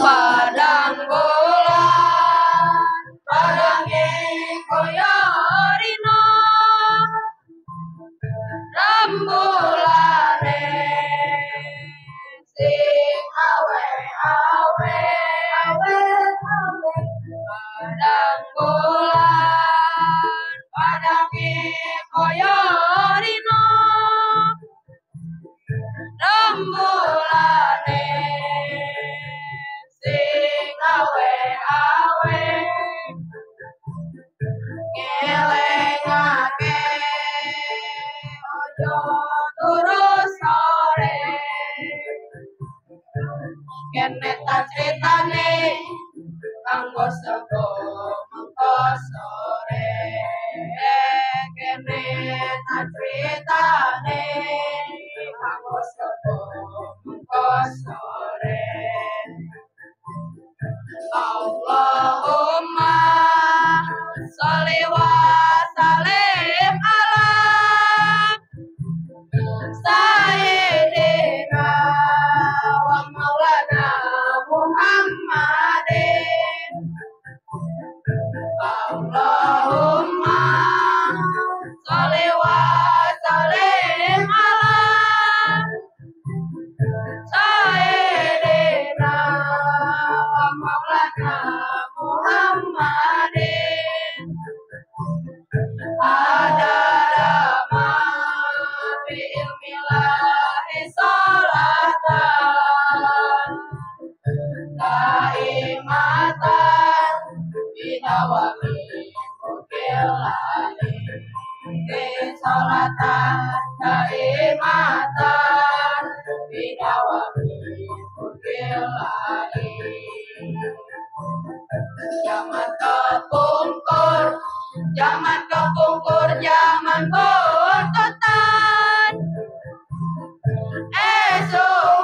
Padang bulan, padange koyo rino, rembulane sing awe. Padang bulan, padange koyo rino, rembulane sing awe ngelengake ojo turu sore kene ta critane kanggo sego mengko sore kene ta critane kanggo sego mengko sore. Allahumma sholli wa sallim ala sayyidina wa maulana Muhammadin. Allahumma sholli wa sallim ala sayyidina wa maulana Muhammadin. Adadama bi ilmillahi sholatan daimatan bidawami mukillani sholatan daimatan bidawami mukillani. Jangan kepungkur, jangan kepungkur, jangan buntutan. Esuk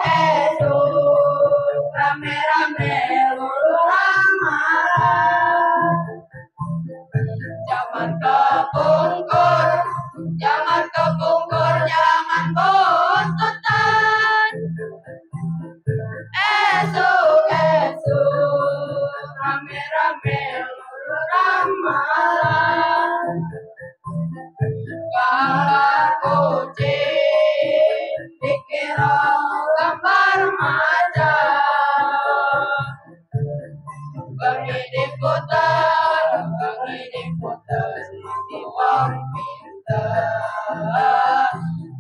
rame-rame luluran malam. Jangan kepungkur, jangan kepungkur, jangan buntutan. Esuk rame-rame luluran malam. Gambar kucing dikira gambar macan. Bengi diputer di wong pinter.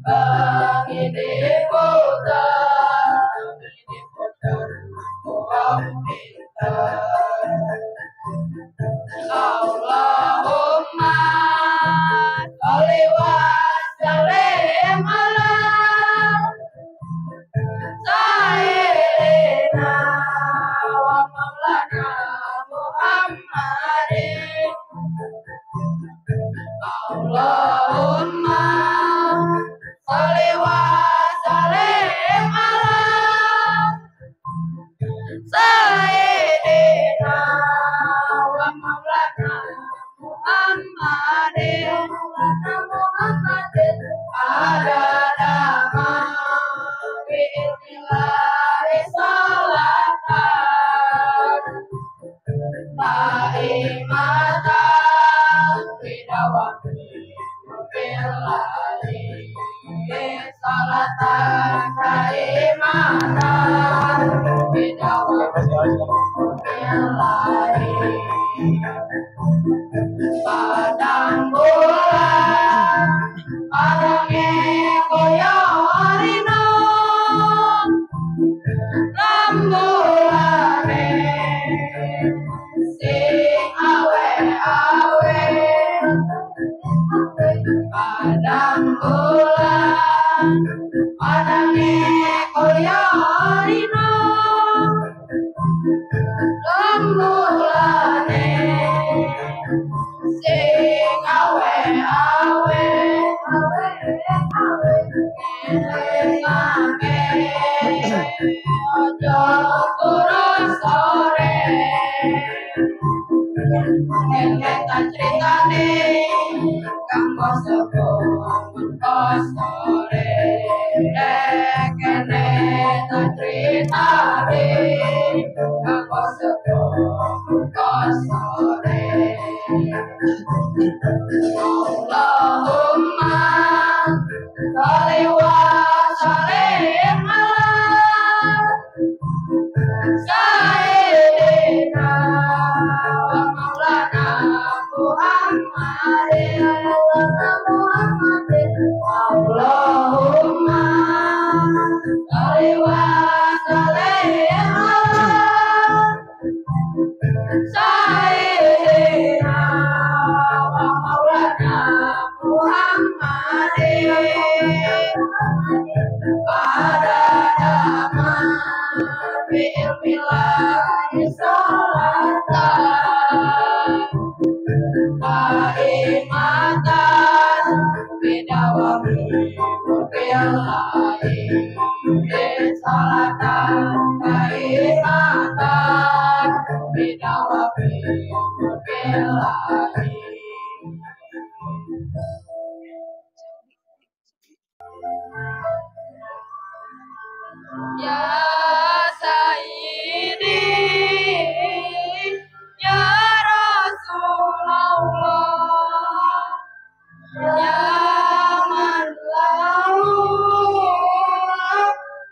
Bengi diputer wong pinter. Allahumma sholli wa sallim ala sayyidina wa maulana Muhammadin. Allahumma sholli wa sallim ala sayyidina wa maulana Muhammadin. Adadama bi ilmillahi sholatan daimatan bidawami mukillani sholatan daimatan bidawami mukillani. Padang bulan, padange koyo rino, rembulane sing awe. padang bulan padange koyo rino lembulane sing awe-awe ngelingake ojo turun sore ngengetan ceritane kanggo sepuh sore kene tan ceritane kanggo sepuh sore Allahumma sholli wa sallim ala Sayyidina wa maulana Muhammadin Allahumma sholli wa sallim ala Sayyidina wa maulana Muhammadin pada nama bi'ilmillahi sholatan kalimatan bidawami billahi sholatan kalimatan bidawami billahi Ya Sayyidi Ya Rasulullah Ya man lahu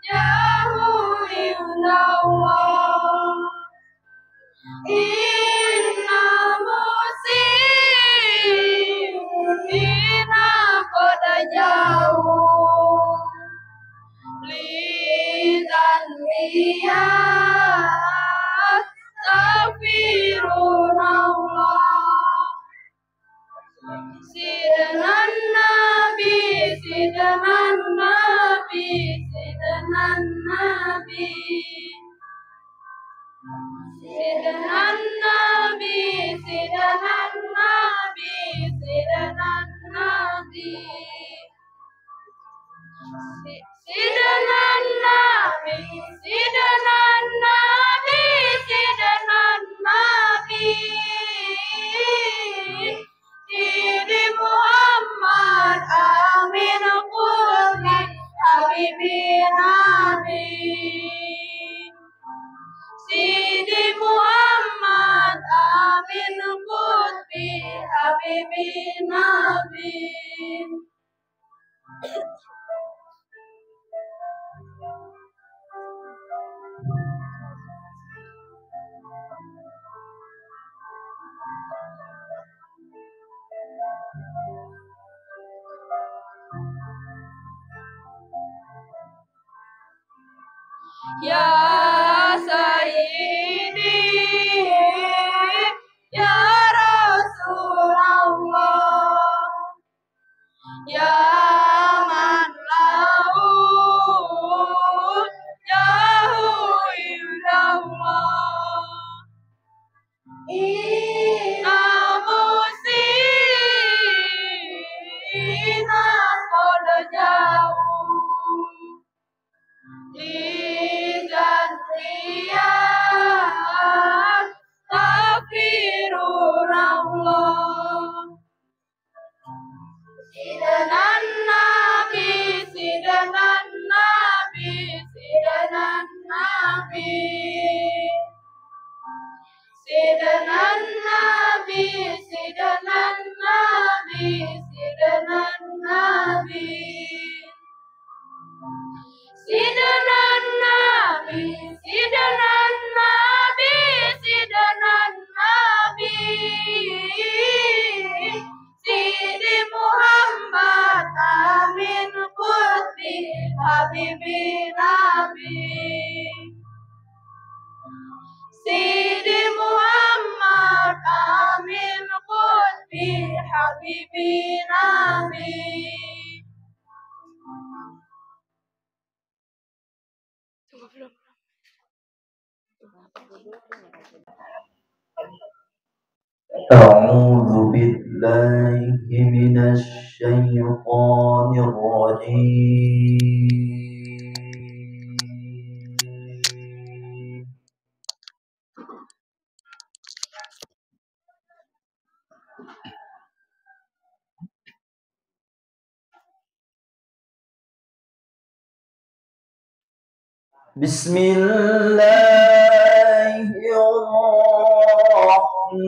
Jahu indallah Inna muslimina qad jauh Lidan liyas Tafirunallah Sidanan Nabi Sidanan Nabi Sidanan Nabi Sidanan Nabi Sidanan Nabi Sidanan Nabi Sidanan Nabi, Sidanan Nabi, Sidanan Nabi, Sidi Muhammad Amin Qurbi Habibi Nabi, Sidi Muhammad Amin Qurbi Habibi Nabi. Ya Sayyidi Ya Rasulullah Ya man lahu Jahu indallah Inna muslimina qad jauh Lidan liyas Tafirunallah Sidanan Nabi Sidanan Nabi Sidanan Nabi Sidanan Nabi Sidanan Nabi Sidanan Nabi Sidanan Nabi Sidanan Nabi Sidanan Nabi Sidi Muhammad Amin Qurbi Habibi Nabi Sidi Muhammad Amin Qurbi Habibi Nabi أعوذ بالله من الشيطان الرجيم. بسم الله الرحمن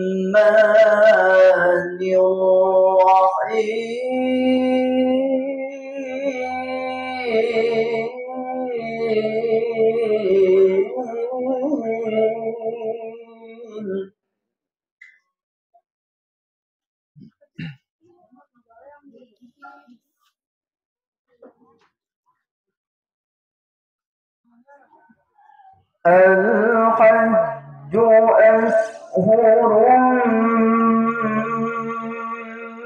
الرحيم. الحج أشهر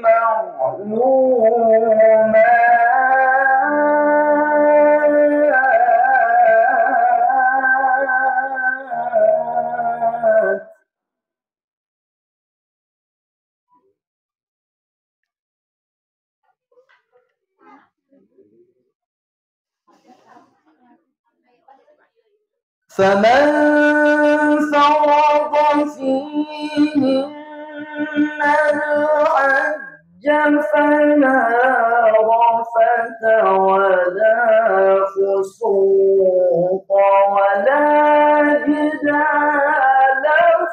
معلومات. فمن فرض فيهن الحج فلا رفث ولا فسوق ولا جدال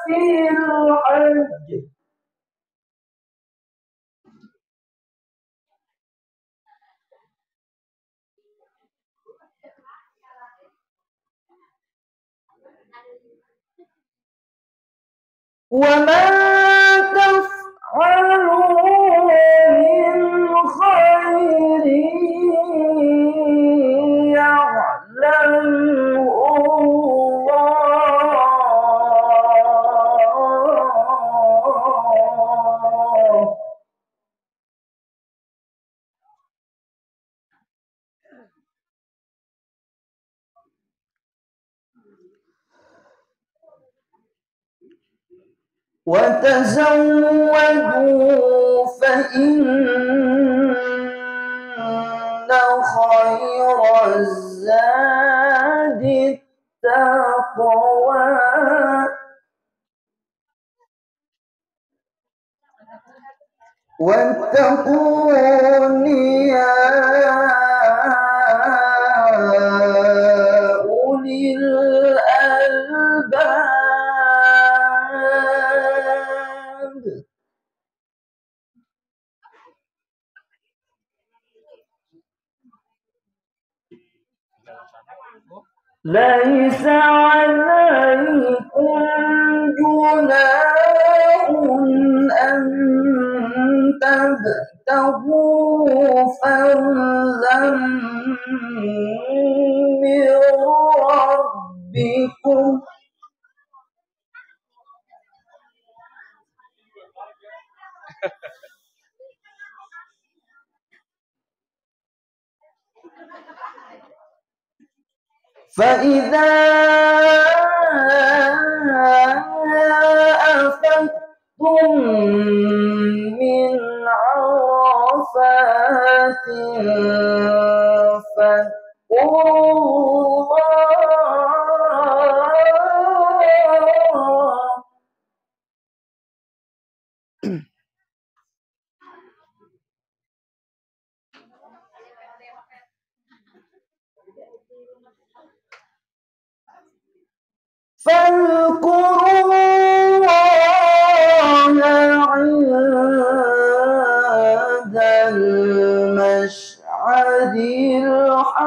في الحج. وما تفعلوا من خير يعلمه الله. وتزودوا فإن خير الزاد التقوى. واتقون يا أولي الألباب. ليس عليكم جناح أن تبتغوا فضلا من ربكم. فإذا أفضتم من عرفات فاذكروا الله. فاذكروا الله عند المشعر الحرام.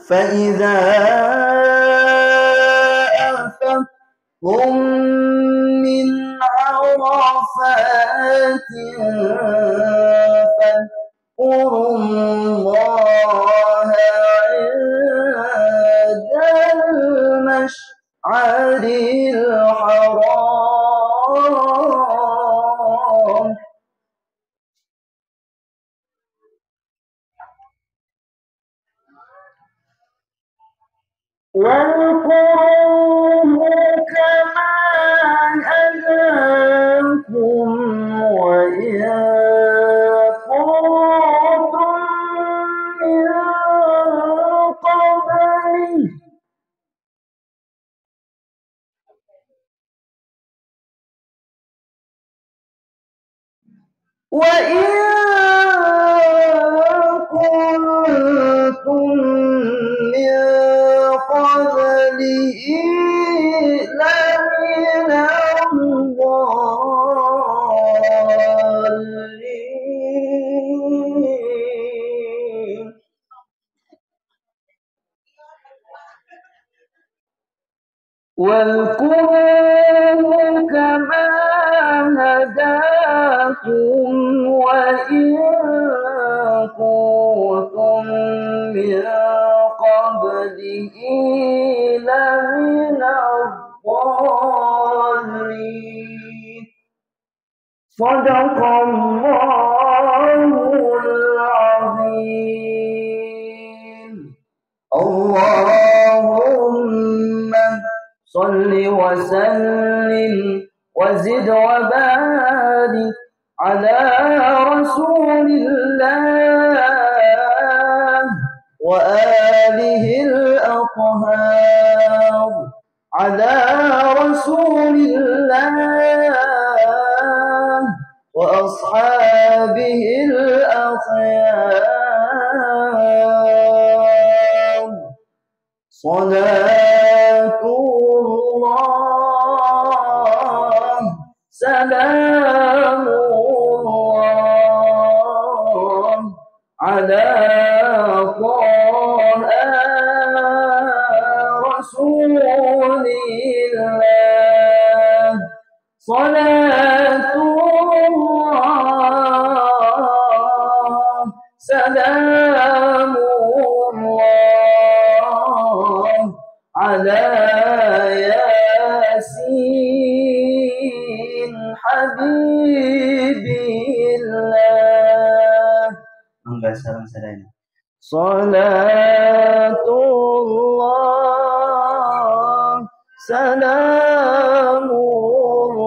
فإذا أفضتم من عرفات فاذكروا الله واذكروه كما هداكم وإن كنتم من قبله وإن كنتم من قبله لمن الضالين واذكروه كما هداكم وإن كنتم من قبله لمن الضالين صدق الله العظيم اللهم صل وسلم وزد وبارك على رسول الله وآله الأطهار على رسول الله وأصحابه الأخيار صلاة الله سلام الله على طه رسول الله صلاة الله سلام الله على ياسين حبيب الله صلاة الله سلام الله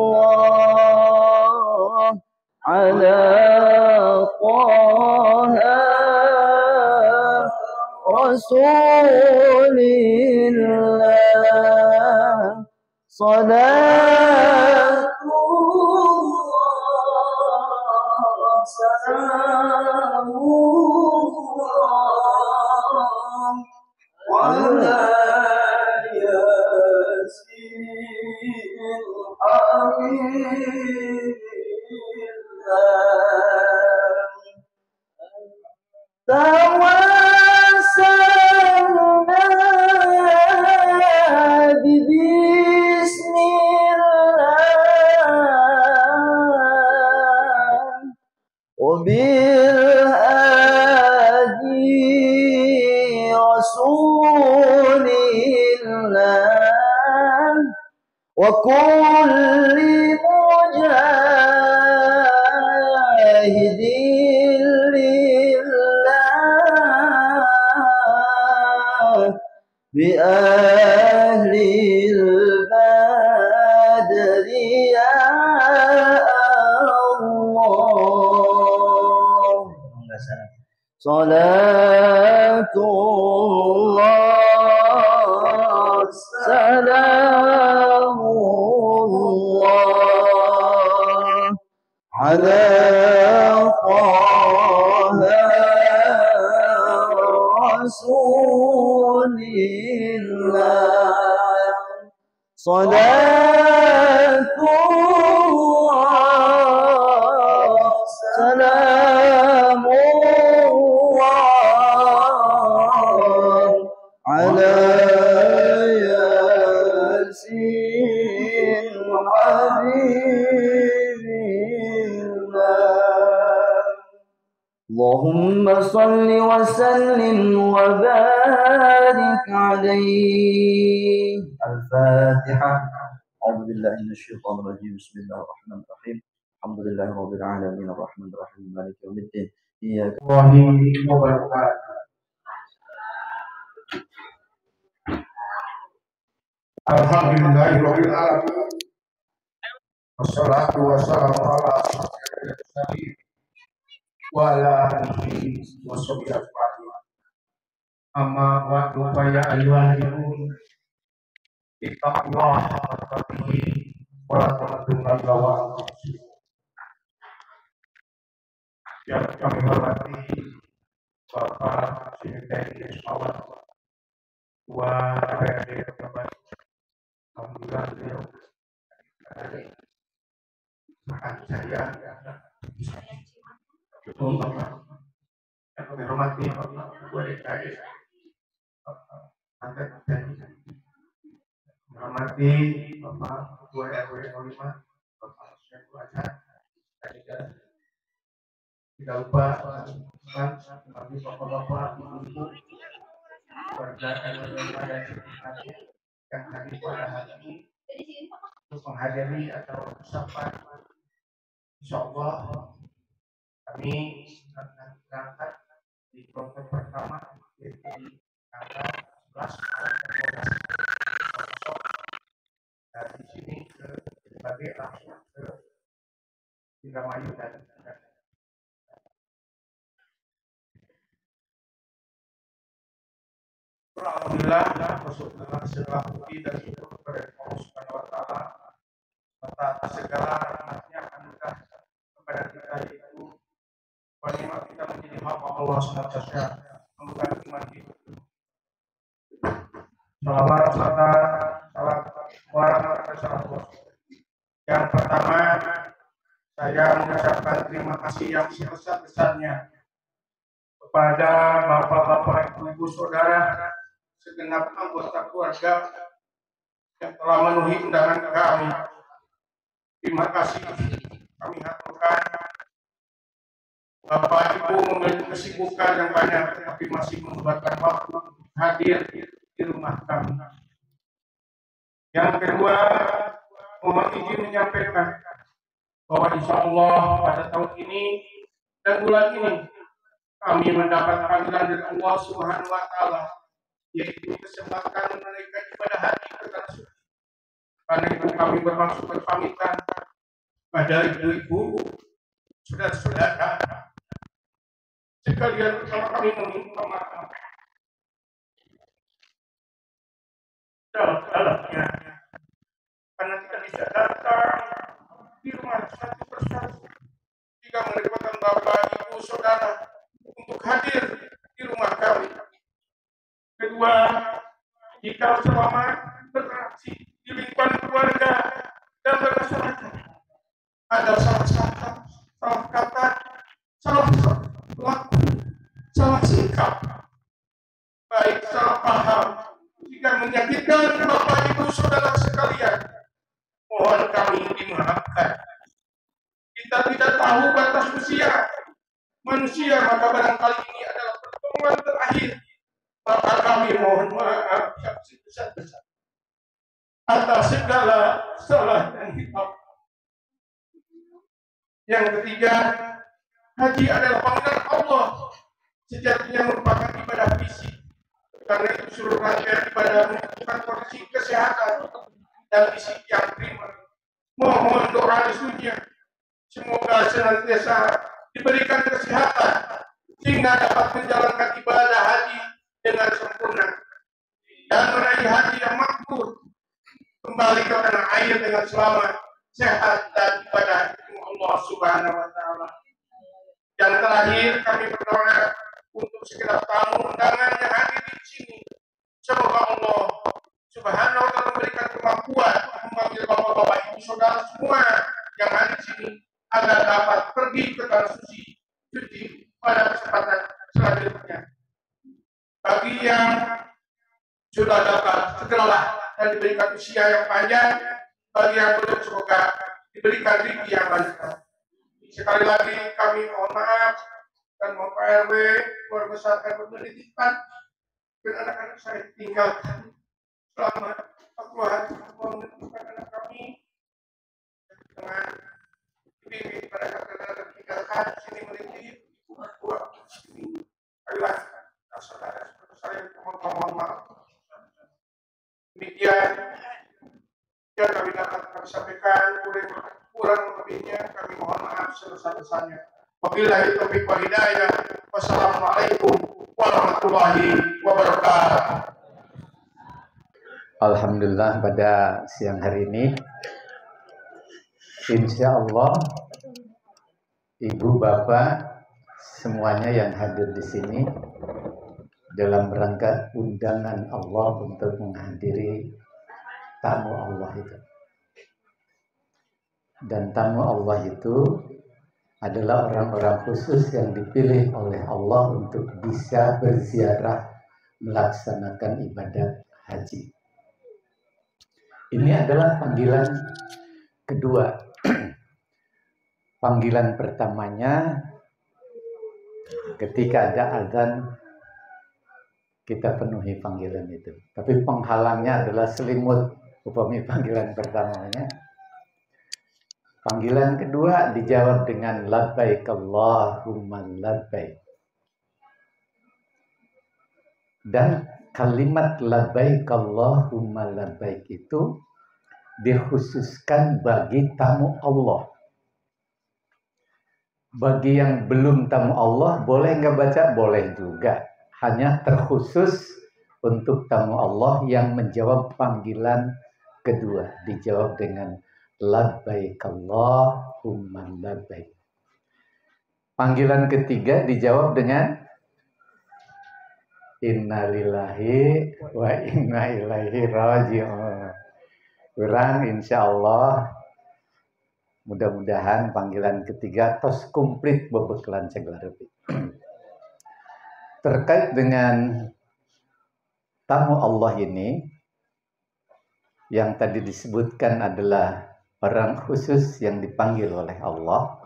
على طه رسول الله صلاة الله سلام الله على ياسين حبيب توسلنا ببسم الله وبالهادي رسول الله وكل مجاهد بأهل البدر يا الله صلاة الله سلام الله على طه رسول الله صلاة الله سلام الله على ياسين حبيب الله اللهم صل وسلم وبارك عليه الفاتحة أعوذ بالله من الشيطان الرجيم بسم الله الرحمن الرحيم الحمد لله رب العالمين الرحمن الرحيم مالك يوم الدين إياك وبركاته Alhamdulillahirabbil alamin. Wassalatu wassalamu ala asyrofil mursalin wa ala alihi wa sahbihi ajma'in. Amma ba'du fa ya ayyuhalladzina ittaqullaha haqqa tuqatih wa la tamutunna illa wa antum muslimun. Yang kami hormati Bapak Sekretari Ismawat Ketua DPRD Kabupaten. Alhamdulillah beliau makan saya Bapak yang kami hormati Bapak Ketua DPRD menghormati Bapak Ketua RW 05 Bapak Syekh Hasan dan juga tidak lupa kami bapak-bapak ibu-ibu warga RW 05 dan sekitarnya yang hadir pada hari ini untuk menghadiri acara ucapan. Insyaallah kami akan berangkat di kloter pertama yaitu di tanggal 11 Maret 2020 dari sini ke berbagai langsung ke Indramayu dan alhamdulillah bersyukur segala puji dan syukur kepada Allah Subhanahu wa taala atas segala rahmatnya anugerah kepada kita itu nikmat kita menjadi hamba Allah SWT memegang iman kita. Salawat salam warahmatullahi. Yang pertama saya mengucapkan terima kasih yang sebesar-besarnya kepada bapak-bapak, ibu-ibu, saudara, segenap anggota keluarga yang telah memenuhi undangan kami. Terima kasih kami haturkan. Bapak Ibu memiliki kesibukan yang banyak, tetapi masih menyempatkan waktu hadir di rumah kami. Yang kedua, mohon izin menyampaikan bahwa insya Allah pada tahun ini dan bulan ini kami mendapat panggilan dari Allah Subhanahu wa taala, yaitu kesempatan menunaikan ibadah haji ke tanah suci. Karena itu kami bermaksud berpamitan pada ibu-ibu, saudara-saudara sekalian bersama kami meminta maaf dalam-dalamnya karena tidak bisa datang di rumah satu persatu jika mendapatkan bapak, ibu, saudara untuk hadir di rumah kami. Kedua, jika selama berinteraksi di lingkungan keluarga dan bermasyarakat ada salah kata, salah laku, salah sikap, baik salah paham, jika menyakitkan bapak, ibu, saudara sekalian, mohon kami dimaafkan. Kita tidak tahu batas usia manusia, maka barangkali ini adalah pertemuan terakhir. Maka kami mohon maaf yang sebesar-besar atas segala salah dan hilaf. Yang ketiga, haji adalah panggilan Allah, sejatinya merupakan ibadah fisik. Karena itu seluruh rangkaian ibadah membutuhkan kondisi kesehatan dan fisik yang prima. Mohon doa restunya, semoga senantiasa diberikan kesehatan sehingga dapat menjalankan ibadah haji dengan sempurna dan meraih haji yang makbul, kembali ke tanah air dengan selamat, sehat dan ibadah Allah Subhanahu wa taala. Yang terakhir, kami berdoa untuk segenap tamu undangan yang hadir di sini. Semoga Allah Subhanahu wa taala memberikan kemampuan memanggil bapak-bapak, ibu, saudara semua yang hadir di sini agar dapat pergi ke tanah suci pada kesempatan selanjutnya. Bagi yang sudah dapat segeralah dan diberikan usia yang panjang, bagi yang belum semoga diberikan rezeki yang banyak. Sekali lagi kami mohon maaf dan mohon Pak RW keluarga besar pendidikan dan anak-anak saya tinggalkan selama 40 hari menentukan anak kami dengan ini pada kata-kata tinggalkan sini meniti buat sini. Ayolah saudara saya mohon maaf. Demikian Wabillahi taufiq wal hidayah. Wassalamualaikum warahmatullahi wabarakatuh. Alhamdulillah pada siang hari ini, insya Allah Ibu Bapak semuanya yang hadir di sini dalam rangka undangan Allah untuk menghadiri tamu Allah itu. Dan tamu Allah itu adalah orang-orang khusus yang dipilih oleh Allah untuk bisa berziarah melaksanakan ibadat haji. Ini adalah panggilan kedua. Panggilan pertamanya ketika ada azan kita penuhi panggilan itu. Tapi penghalangnya adalah selimut upami panggilan pertamanya. Panggilan kedua dijawab dengan labbaik Allahumma labbaik. Dan kalimat labbaik Allahumma labbaik itu dikhususkan bagi tamu Allah. Bagi yang belum tamu Allah boleh nggak baca? Boleh juga. Hanya terkhusus untuk tamu Allah yang menjawab panggilan kedua. Dijawab dengan labbaik Allahumma labbaik. Panggilan ketiga dijawab dengan innalillahi wa inna ilaihi raji'un. Kurang insya Allah mudah-mudahan panggilan ketiga tos komplit bebekalan segalarupi. Terkait dengan tamu Allah ini yang tadi disebutkan adalah orang khusus yang dipanggil oleh Allah,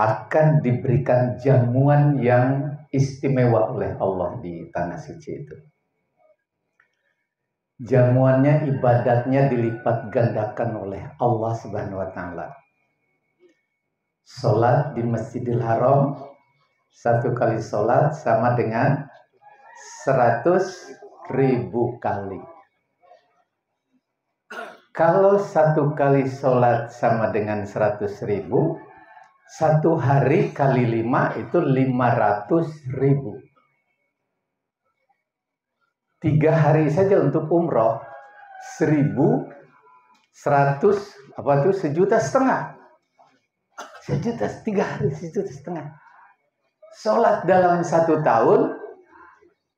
akan diberikan jamuan yang istimewa oleh Allah di tanah suci itu. Jamuannya, ibadatnya dilipat gandakan oleh Allah Subhanahu wa Ta'ala. Salat di Masjidil Haram, 1 kali salat sama dengan 100.000 kali. Kalau 1 kali salat sama dengan 100.000, 1 hari kali 5 itu 500.000. 3 hari saja untuk umroh 1.100 apa tuh 1,5 juta. 1 juta 3 hari 1,5 juta. Sholat dalam 1 tahun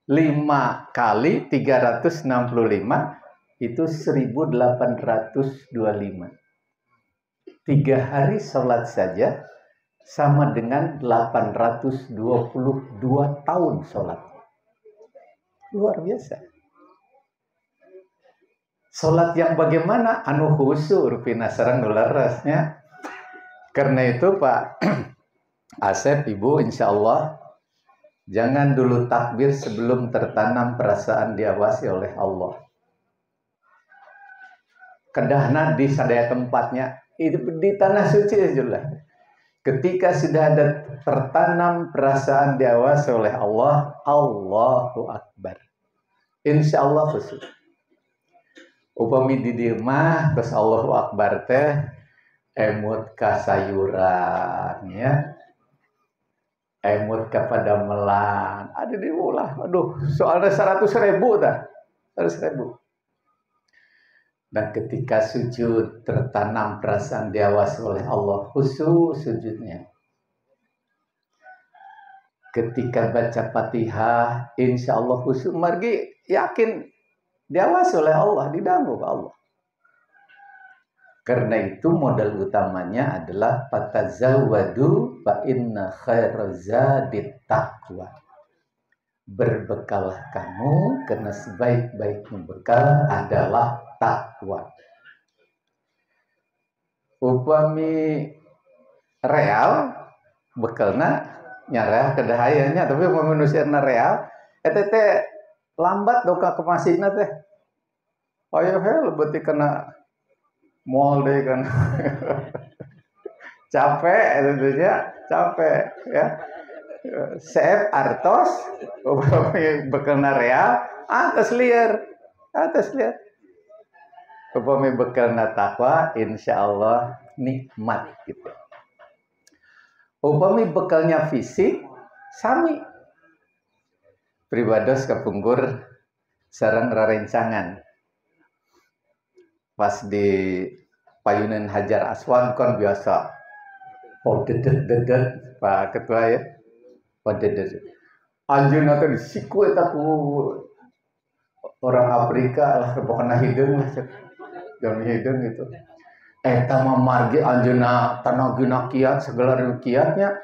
5 kali 365 itu 1.825. 3 hari sholat saja sama dengan 822 tahun sholat. Luar biasa. Sholat yang bagaimana? Anu khusyuk rupina sareng nularasnya. Karena itu Pak Asep, Ibu, insya Allah jangan dulu takbir sebelum tertanam perasaan diawasi oleh Allah. Kedahna di sadaya tempatnya itu di tanah suci jelas. Ketika sudah ada tertanam perasaan diawasi oleh Allah, Allahu Akbar. Insya Allah khusyuk. Upami di dieu mah terus Allahu Akbar teh emut ka sayuran ya. Emut kepada melan. Ada di ulah. Aduh, soalnya 100.000 dah. 100.000. Dan ketika sujud tertanam perasaan diawasi oleh Allah, khusyuk sujudnya. Ketika baca Fatihah, insya Allah khusyuk, margi yakin diawasi oleh Allah, didanggu ke Allah. Karena itu modal utamanya adalah fatazawwadu fa inna khairazadit taqwa. Berbekalah kamu karena sebaik-baiknya bekal adalah takwa. Upami real bekalna nyara kedahayannya, tapi manusia real teh lambat doka ke masjidna teh. Ayo he lebeti kena mall deh kan. Capek tentunya, capek ya. Sep artos bekalna real atas liar. Upami bekalna takwa insyaallah nikmat gitu. Upami bekalnya fisik, sami. Pribados kepungkur sareng rarencangan. Pas di payunan Hajar Aswad kan biasa. Oh dedet Pak Ketua ya. Oh dedet. Anjeunna teh disiku eta ku orang Afrika lah pokona hideung cek. Jam hideung gitu. Eta mah margi anjeunna tanagina kiat segala kiatnya.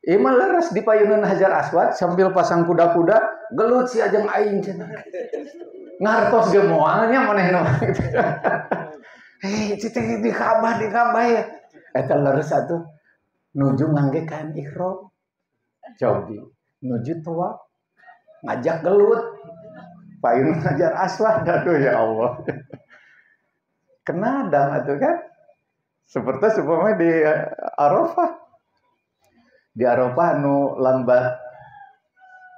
Imah leres di payunan Hajar Aswad sambil pasang kuda-kuda gelut si ajeng aing cenah. Ngartos ge moalnya manehna gitu. Cicing di Ka'bah ya. Eta leres atuh nuju ngangge kain ihram. Cobi nuju tawaf ngajak gelut. Payunan Hajar Aswad aduh ya Allah. Kenadang atuh kan? Seperti sebelumnya di Arafah. Di Arafah nu lambat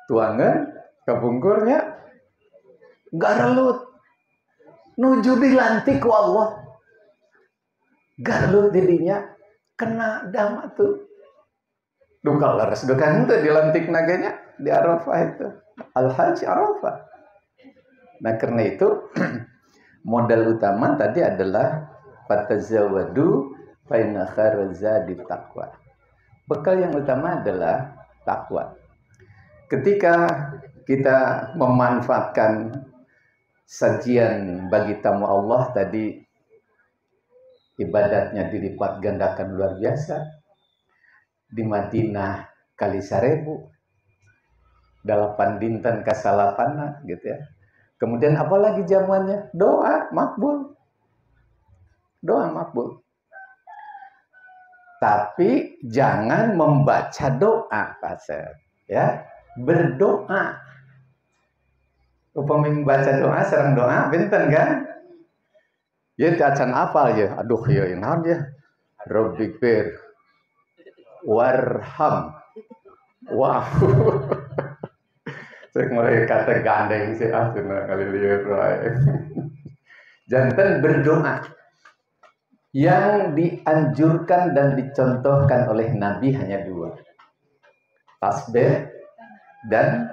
tuangan kepungkurnya garelut nuju dilantik ku Allah. Garelut didinya kena dam atuh. Duka leres dukan teh dilantik naganya di Arafah itu. Al-Hajj Arafah. Nah karena itu modal utama tadi adalah fatazawwadu fa inna khairaz zadi taqwa. Bekal yang utama adalah takwa. Ketika kita memanfaatkan sajian bagi tamu Allah tadi, ibadatnya dilipat gandakan luar biasa. Di Madinah kali 1000, 8 dinten kasalapana gitu ya. Kemudian apalagi jamuannya? Doa makbul. Doa makbul. Tapi jangan membaca doa, Pak Seth. Ya, berdoa. Upami membaca doa, serang doa, benten kan? Ya, acan apal ya. Aduh, ya naon ya. Rabbikfir warham. Wah. Cek mulai kata gandeng sih asuna kali lieur wae. Jantan berdoa. Yang dianjurkan dan dicontohkan oleh Nabi hanya 2. Tasbih dan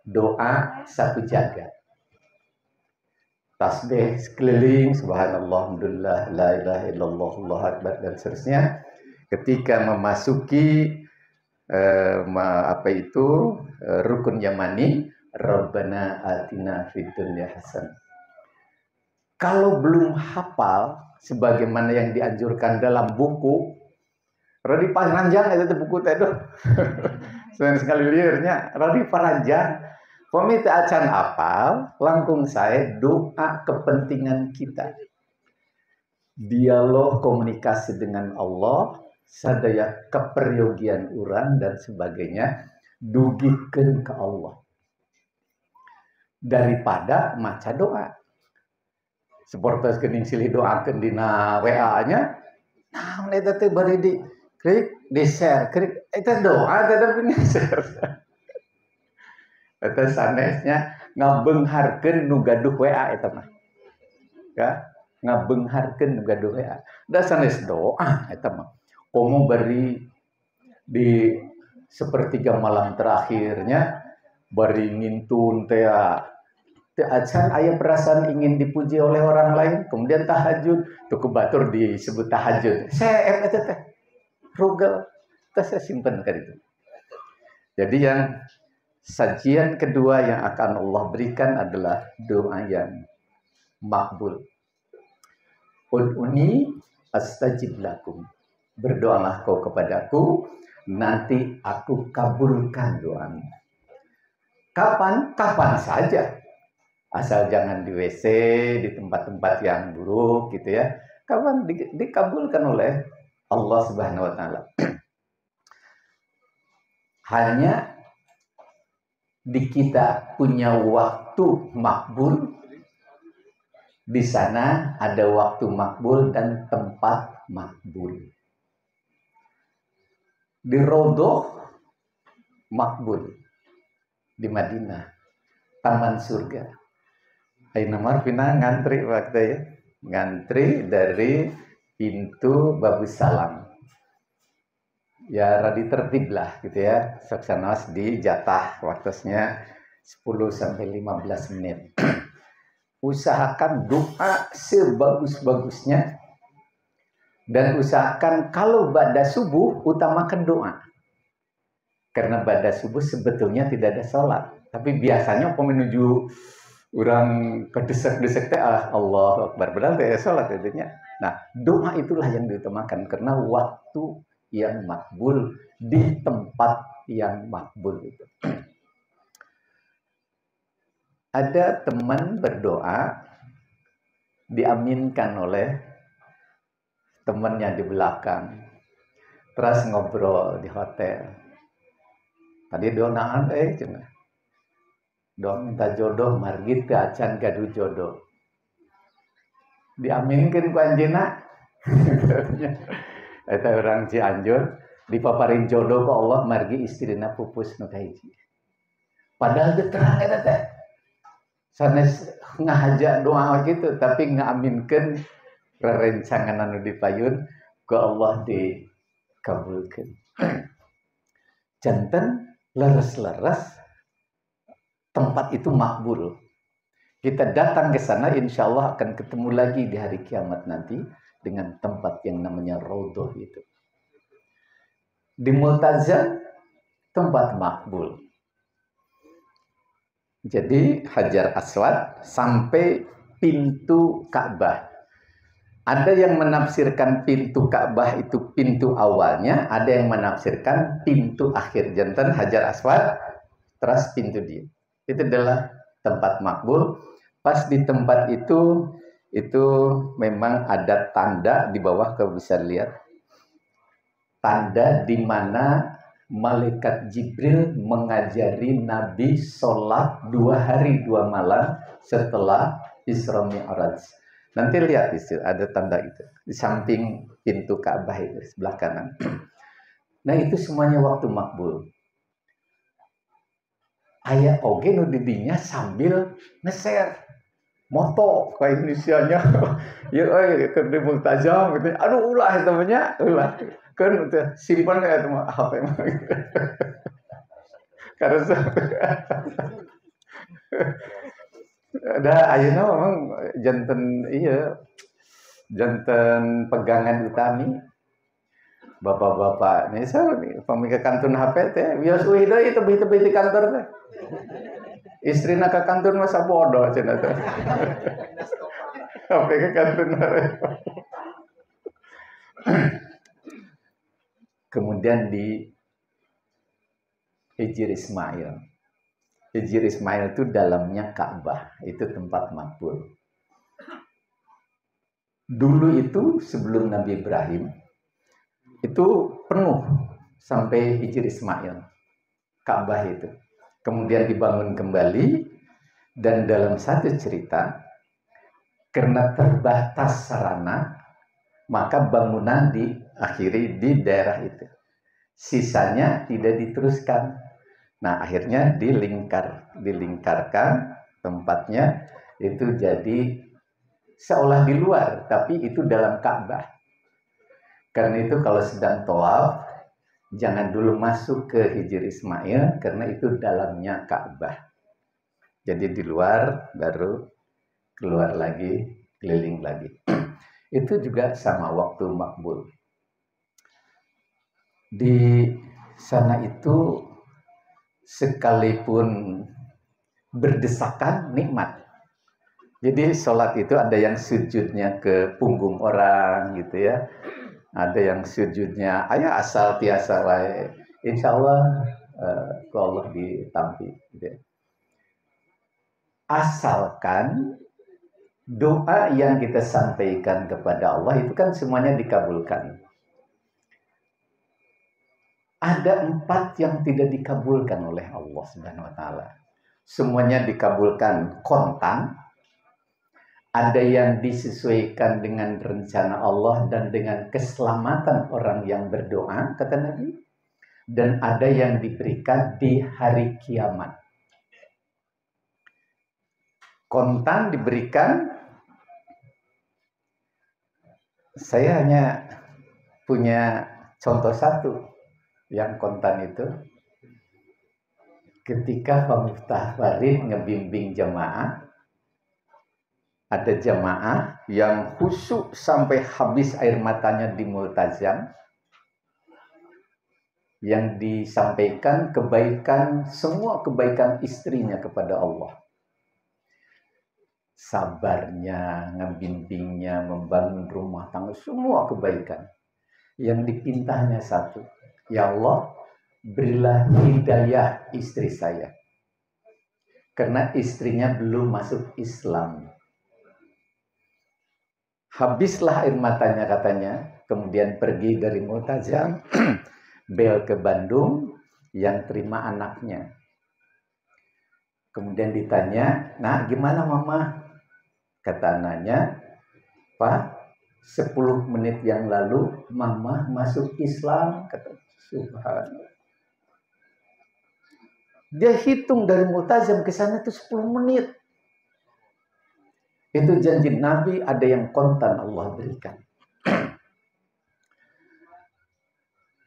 doa sapu jagat. Tasbih sekeliling, subhanallah, alhamdulillah, la ilaha illallah, Allahu akbar, dan seterusnya. Ketika memasuki rukun yamani, Rabbana atina fid dunya hasanah. Kalau belum hafal sebagaimana yang dianjurkan dalam buku, radi panjang itu buku teh doh. Selain sekali liurnya, radi panjang. Pamit acan hafal, langkung saya doa kepentingan kita. Dialog komunikasi dengan Allah, sadaya keperyogian urang dan sebagainya, dugikeun ke Allah. Daripada maca doa. Seperti kening silih doakeun dina WA-nya. Nah, eta teh bari di klik, di share, klik eta doa tetep di share. Eta sanesnya ngabeungharkeun nu gaduh WA eta mah. Ya, ngabeungharkeun nu gaduh WA. Da sanes doa eta mah. Komo bari di sepertiga malam terakhirnya bari ngintun teh acan aya perasaan ingin dipuji oleh orang lain, kemudian tahajud, tuh kebatur disebut tahajud. Saya eta teh rugel, teh saya simpen kan itu. Jadi yang sajian kedua yang akan Allah berikan adalah doa yang makbul. Ud'uni astajib lakum. Berdoalah kau kepadaku, nanti aku kabulkan doamu. Kapan? Kapan saja. Asal jangan di WC, di tempat-tempat yang buruk gitu ya. Kapan dikabulkan oleh Allah Subhanahu wa taala. Hanya di kita punya waktu makbul. Di sana ada waktu makbul dan tempat makbul. Di Raudhah makbul. Di Madinah, taman surga. Ayeuna mah pina ngantri waktu ya. Ngantri dari pintu Babus Salam. ya radi tertib lah gitu ya. Saksanaos di jatah waktunya 10 sampai 15 menit. Usahakan doa sebagus-bagusnya dan usahakan kalau ba'da subuh utamakan doa. Karena ba'da subuh sebetulnya tidak ada sholat, tapi biasanya menuju orang kedesak-desak teh Allahu Akbar padahal teh sholat intinya. Nah, doa itulah yang diutamakan karena waktu yang makbul di tempat yang makbul itu. Ada teman berdoa diaminkan oleh temannya di belakang. Terus ngobrol di hotel. Tadi donaan cina. Doa minta jodoh margit ke acan gaduh jodoh. Diaminkan ku anjeunna. Eta orang Cianjur dipaparin jodoh ke Allah margi istrina pupus nu kahiji. Padahal teu terang eta teh. Sanes ngahaja doa gitu tapi ngaminkeun rerencangan anu dipayun ku Allah dikabulkeun. Janten leres-leres tempat itu makbul. Kita datang ke sana insya Allah akan ketemu lagi di hari kiamat nanti dengan tempat yang namanya Raudhah itu. Di Multazam tempat makbul. Jadi Hajar Aswad sampai pintu Ka'bah. Ada yang menafsirkan pintu Ka'bah itu pintu awalnya, ada yang menafsirkan pintu akhir. Jantan Hajar Aswad terus pintu dia. Itu adalah tempat makbul. Pas di tempat itu memang ada tanda di bawah, kalau bisa lihat. Tanda di mana Malaikat Jibril mengajari Nabi sholat 2 hari 2 malam setelah Isra Mi'raj. Nanti lihat di situ ada tanda itu di samping pintu Ka'bah itu sebelah kanan. Nah itu semuanya waktu makbul. Aya oge nu didinya sambil nge-share moto ke Indonesianya. Ya keur di Multazam gitu. Aduh ulah eta mah nya, ulah. Kan simpan ya teman HP mah. Karena ada ayeuna memang janten pegangan utami bapak-bapak nih pamika kantun HP teh bios euy deui tebih-tebih di kantor teh. Istrina ka kantor mah sabodoh cenah teh. HP ke kantun. Kemudian di Hijr Ismail. Hijr Ismail itu dalamnya Ka'bah, itu tempat makbul. Dulu itu sebelum Nabi Ibrahim itu penuh sampai Hijr Ismail, Ka'bah itu. Kemudian dibangun kembali dan dalam satu cerita karena terbatas sarana maka bangunan diakhiri di daerah itu. Sisanya tidak diteruskan. Nah, akhirnya dilingkarkan tempatnya itu jadi seolah di luar, tapi itu dalam Ka'bah. Karena itu kalau sedang tawaf, jangan dulu masuk ke Hijr Ismail karena itu dalamnya Ka'bah. Jadi di luar baru keluar lagi, keliling lagi. Itu juga sama waktu makbul. Di sana itu sekalipun berdesakan nikmat. Jadi sholat itu ada yang sujudnya ke punggung orang gitu ya. Ada yang sujudnya asal tiasa wae. Insya Allah ku Allah ditampi gitu ya. Asalkan doa yang kita sampaikan kepada Allah itu kan semuanya dikabulkan. Ada 4 yang tidak dikabulkan oleh Allah Subhanahu wa taala. Semuanya dikabulkan kontan. Ada yang disesuaikan dengan rencana Allah dan dengan keselamatan orang yang berdoa, kata Nabi. Dan ada yang diberikan di hari kiamat. Kontan diberikan, saya hanya punya contoh satu. yang kontan itu ketika Pak Miftah Farid ngebimbing jamaah, ada jamaah yang khusyuk sampai habis air matanya di multazam, yang disampaikan kebaikan, semua kebaikan istrinya kepada Allah. Sabarnya, ngebimbingnya, membangun rumah tangga, semua kebaikan. Yang dipintanya satu, ya Allah, berilah hidayah istri saya. Karena istrinya belum masuk Islam. Habislah air matanya katanya, kemudian pergi dari multazam, bel ke Bandung, yang terima anaknya. Kemudian ditanya, nah gimana mama? Kata anaknya, Pak, 10 menit yang lalu mama masuk Islam. Kata subhanallah. Dia hitung dari multazam ke sana itu 10 menit. Itu janji Nabi, ada yang kontan Allah berikan.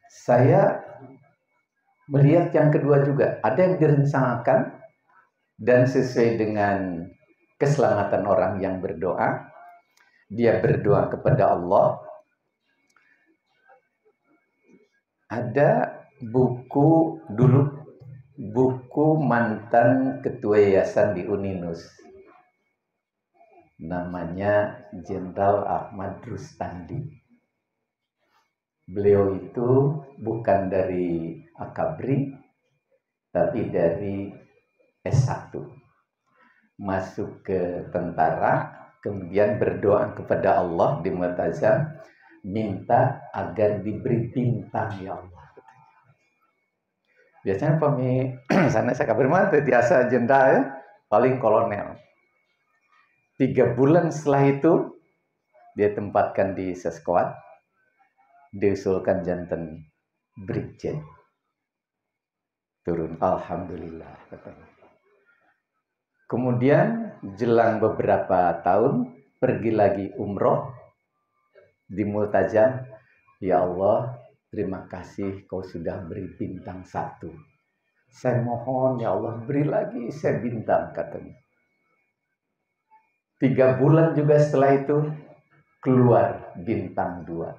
Saya melihat yang kedua juga, ada yang direncanakan dan sesuai dengan keselamatan orang yang berdoa. Dia berdoa kepada Allah. Ada buku dulu, buku mantan ketua yayasan di Uninus. Namanya Jenderal Ahmad Rustandi. Beliau itu bukan dari Akabri, tapi dari S1. Masuk ke tentara, kemudian berdoa kepada Allah di multazam, minta agar diberi bintang ya Allah. Biasanya pemi sana saya kabar mana biasa jenderal ya, paling kolonel. 3 bulan setelah itu dia tempatkan di Seskuat, diusulkan janten Brigjen. Turun, alhamdulillah katanya. Kemudian jelang beberapa tahun pergi lagi umroh di multazam. Ya Allah, terima kasih kau sudah beri bintang 1. Saya mohon ya Allah beri lagi saya bintang katanya. 3 bulan juga setelah itu keluar bintang 2.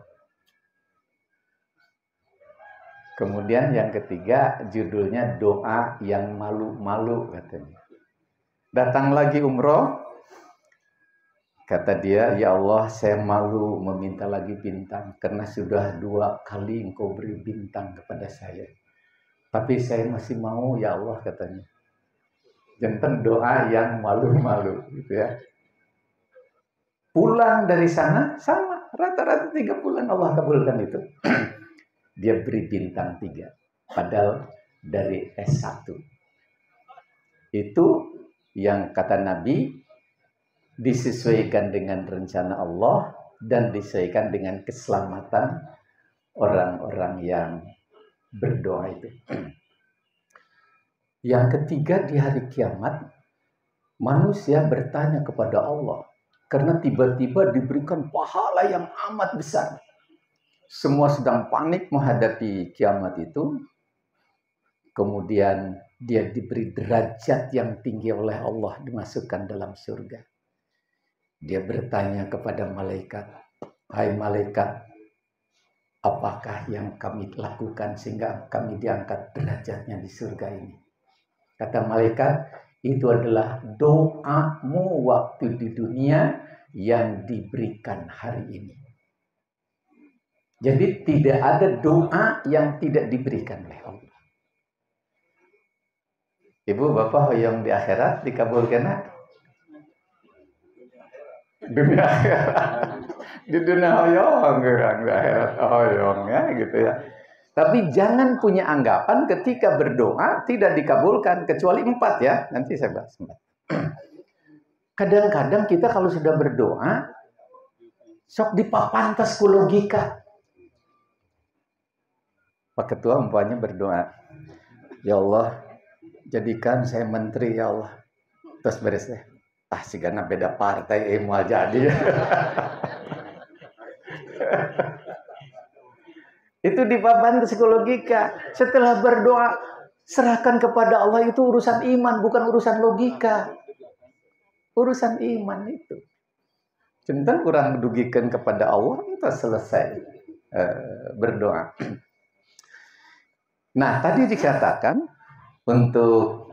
Kemudian yang ketiga judulnya doa yang malu-malu katanya. Datang lagi umroh, kata dia, ya Allah saya malu meminta lagi bintang karena sudah 2 kali engkau beri bintang kepada saya. Tapi saya masih mau ya Allah katanya. Jantan doa yang malu-malu gitu ya. Pulang dari sana sama, rata-rata 3 bulan Allah kabulkan itu. Dia beri bintang 3, padahal dari S1. Itu yang kata Nabi disesuaikan dengan rencana Allah dan disesuaikan dengan keselamatan orang-orang yang berdoa itu. Yang ketiga, di hari kiamat manusia bertanya kepada Allah karena tiba-tiba diberikan pahala yang amat besar. Semua sedang panik menghadapi kiamat itu. Kemudian dia diberi derajat yang tinggi oleh Allah, dimasukkan dalam surga. Dia bertanya kepada malaikat, hai malaikat, apakah yang kami lakukan sehingga kami diangkat derajatnya di surga ini? Kata malaikat, itu adalah doamu waktu di dunia yang diberikan hari ini. Jadi tidak ada doa yang tidak diberikan oleh Allah. Ibu bapak hoyong di akhirat dikabulkan nak? Dunia akhirat. Di dunia hoyong di akhirat hoyong ya gitu ya. Tapi jangan punya anggapan ketika berdoa tidak dikabulkan kecuali 4 ya. Nanti saya bahas 4. Kadang-kadang kita kalau sudah berdoa sok dipapantas ku logika. Pak Ketua umpamanya berdoa, ya Allah, jadikan saya menteri ya Allah. Terus beres deh. Si karena beda partai mau jadi. Itu di baban psikologika. Setelah berdoa, serahkan kepada Allah, itu urusan iman, bukan urusan logika. Urusan iman itu. Cinta kurang mendugikan kepada Allah, kita selesai berdoa. Nah, tadi dikatakan untuk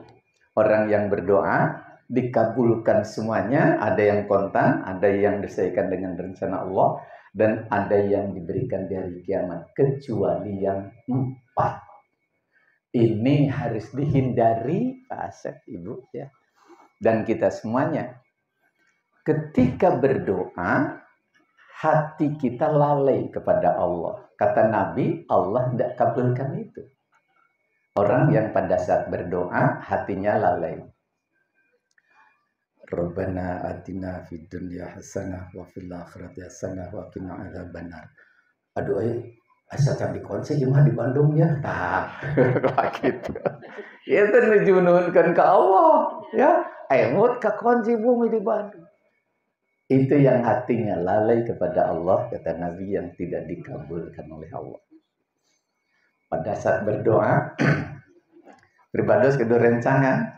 orang yang berdoa dikabulkan semuanya, ada yang kontan, ada yang diselesaikan dengan rencana Allah, dan ada yang diberikan di hari kiamat, kecuali yang 4. Ini harus dihindari, Pak Asep, Ibu, ya. Dan kita semuanya, ketika berdoa, hati kita lalai kepada Allah. Kata Nabi, Allah tidak kabulkan itu. Orang yang pada saat berdoa, hatinya lalai. Rabbana atina fid dunya hasanah wa fil akhirati hasanah wa qina adzabannar. Aduh, asa tadi konser gimana di Bandung ya? Tah, gitu. Itu nujunuhkeun ka Allah, ya. Emut ka kunci bumi di Bandung. Itu yang hatinya lalai kepada Allah, kata Nabi, yang tidak dikabulkan oleh Allah. Pada saat berdoa, beribadah kedua rencangan,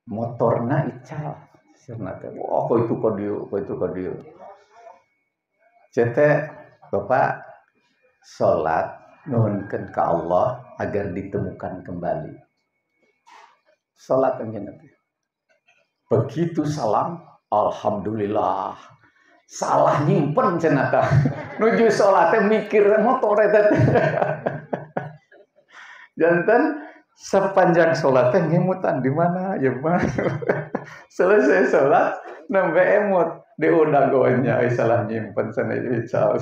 motorna ical sirna teh kok itu kodieu cete Bapak salat nuhunkeun ka Allah agar ditemukan kembali salat anjeunna teh begitu salam alhamdulillah salah nyimpen cenah teh nuju salat teh mikir motor eta teh janten sepanjang sholatnya ngemutan di mana ya mana selesai sholat nambah emut diundang gonya salah nyimpen sana ical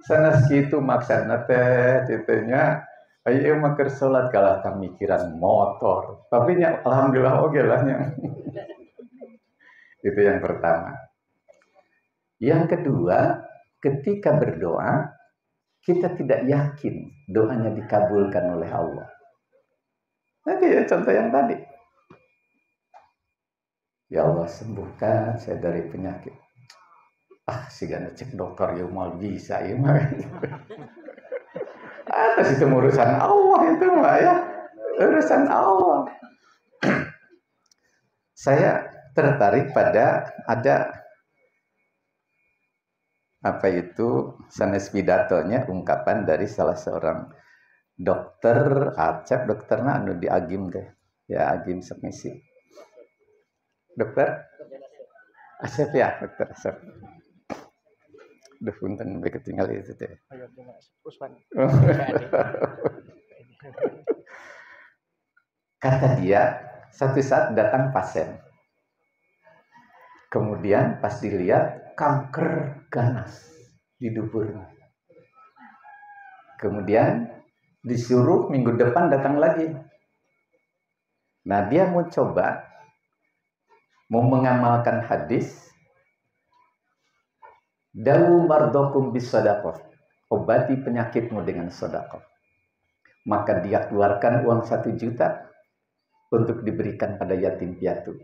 sana segitu maksudnya teh citenya ayo maker sholat kalah kamikiran motor tapi nya alhamdulillah oke lah nya itu yang pertama. Yang kedua, ketika berdoa kita tidak yakin doanya dikabulkan oleh Allah. Nanti ya contoh yang tadi. Ya Allah sembuhkan saya dari penyakit. Si gana cek dokter ya mal bisa ya mah. Atas itu urusan Allah itu mah ya. Urusan Allah. Saya tertarik pada ada apa itu sanes pidatonya ungkapan dari salah seorang dokter Acep, dokterna anu di Agim teh. Ya Agim Semisi. Dokter Asep ya, dokter Asep. Duh, punten sampai ketinggal itu teh. Kata dia, satu saat datang pasien. Kemudian pas dilihat kanker ganas di duburnya. Kemudian disuruh minggu depan datang lagi. Nah dia mau coba, mau mengamalkan hadis, dawu mardokum bis sadaqah, obati penyakitmu dengan sedekah. Maka dia keluarkan uang 1 juta untuk diberikan pada yatim piatu.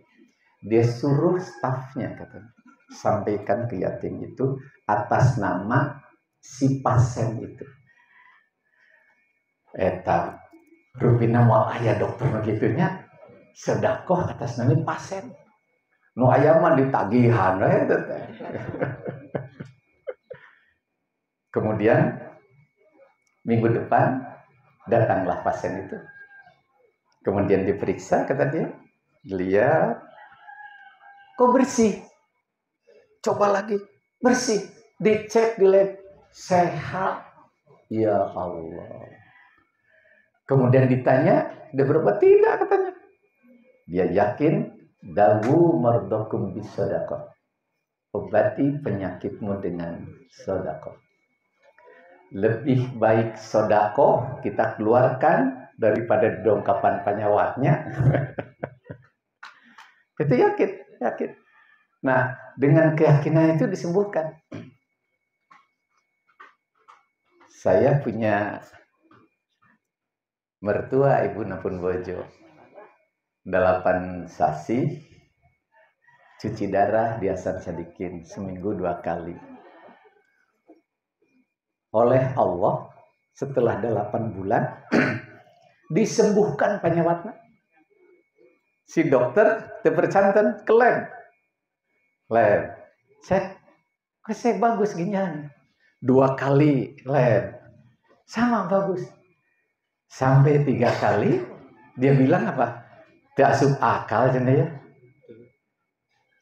Dia suruh stafnya katanya, sampaikan ke yatim itu atas nama si pasien itu. Eta rupina moal aya dokter begitunya sedekah atas nama pasien. Nu aya mah ditagihan we teh. Kemudian minggu depan datanglah pasien itu. Kemudian diperiksa kata dia, lihat kok bersih. Coba lagi, bersih. Dicek di lab, sehat. Ya Allah. Kemudian ditanya, udah berapa? Tidak katanya. Dia yakin, dawu mardokum bis sadaqah. Obati penyakitmu dengan sedekah. Lebih baik sedekah kita keluarkan daripada dongkapan penyawatnya. Itu yakin. Nah, dengan keyakinan itu disembuhkan. Saya punya mertua ibu napun bojo 8 sasi cuci darah di Hasan Sadikin seminggu 2 kali oleh Allah setelah 8 bulan disembuhkan penyewatna. Si dokter terpercanten ke lab. Saya bagus ginian. 2 kali lab. Sama bagus. Sampai 3 kali dia bilang apa? Tidak asup akal cina ya.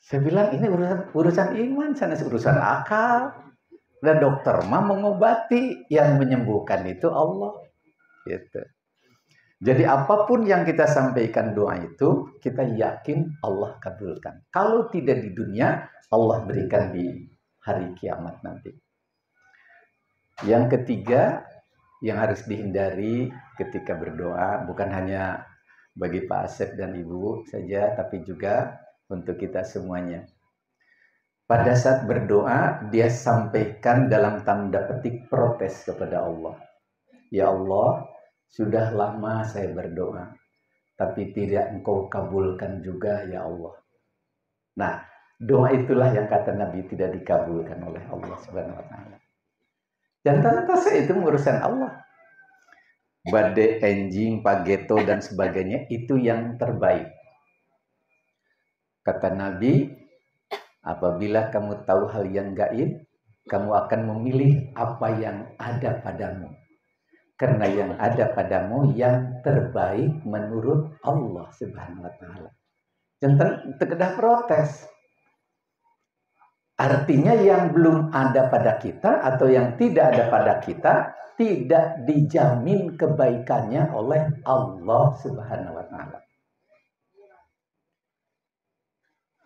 Saya bilang ini urusan iman, sana urusan akal. Dan dokter mah mengobati, yang menyembuhkan itu Allah. Gitu. Jadi apapun yang kita sampaikan doa itu, kita yakin Allah kabulkan. Kalau tidak di dunia, Allah berikan di hari kiamat nanti. Yang ketiga, yang harus dihindari ketika berdoa, bukan hanya bagi Pak Asep dan Ibu saja, tapi juga untuk kita semuanya. Pada saat berdoa, dia sampaikan dalam tanda petik protes kepada Allah. Ya Allah, sudah lama saya berdoa, tapi tidak Engkau kabulkan juga ya Allah. Nah, doa itulah yang kata Nabi tidak dikabulkan oleh Allah Subhanahu wa taala. Dan tanpa itu urusan Allah. Badai, enjing, pageto dan sebagainya itu yang terbaik. Kata Nabi, apabila kamu tahu hal yang gaib, kamu akan memilih apa yang ada padamu. Karena yang ada padamu yang terbaik menurut Allah Subhanahu wa taala. Jangan terkedah protes. Artinya yang belum ada pada kita atau yang tidak ada pada kita tidak dijamin kebaikannya oleh Allah Subhanahu wa taala.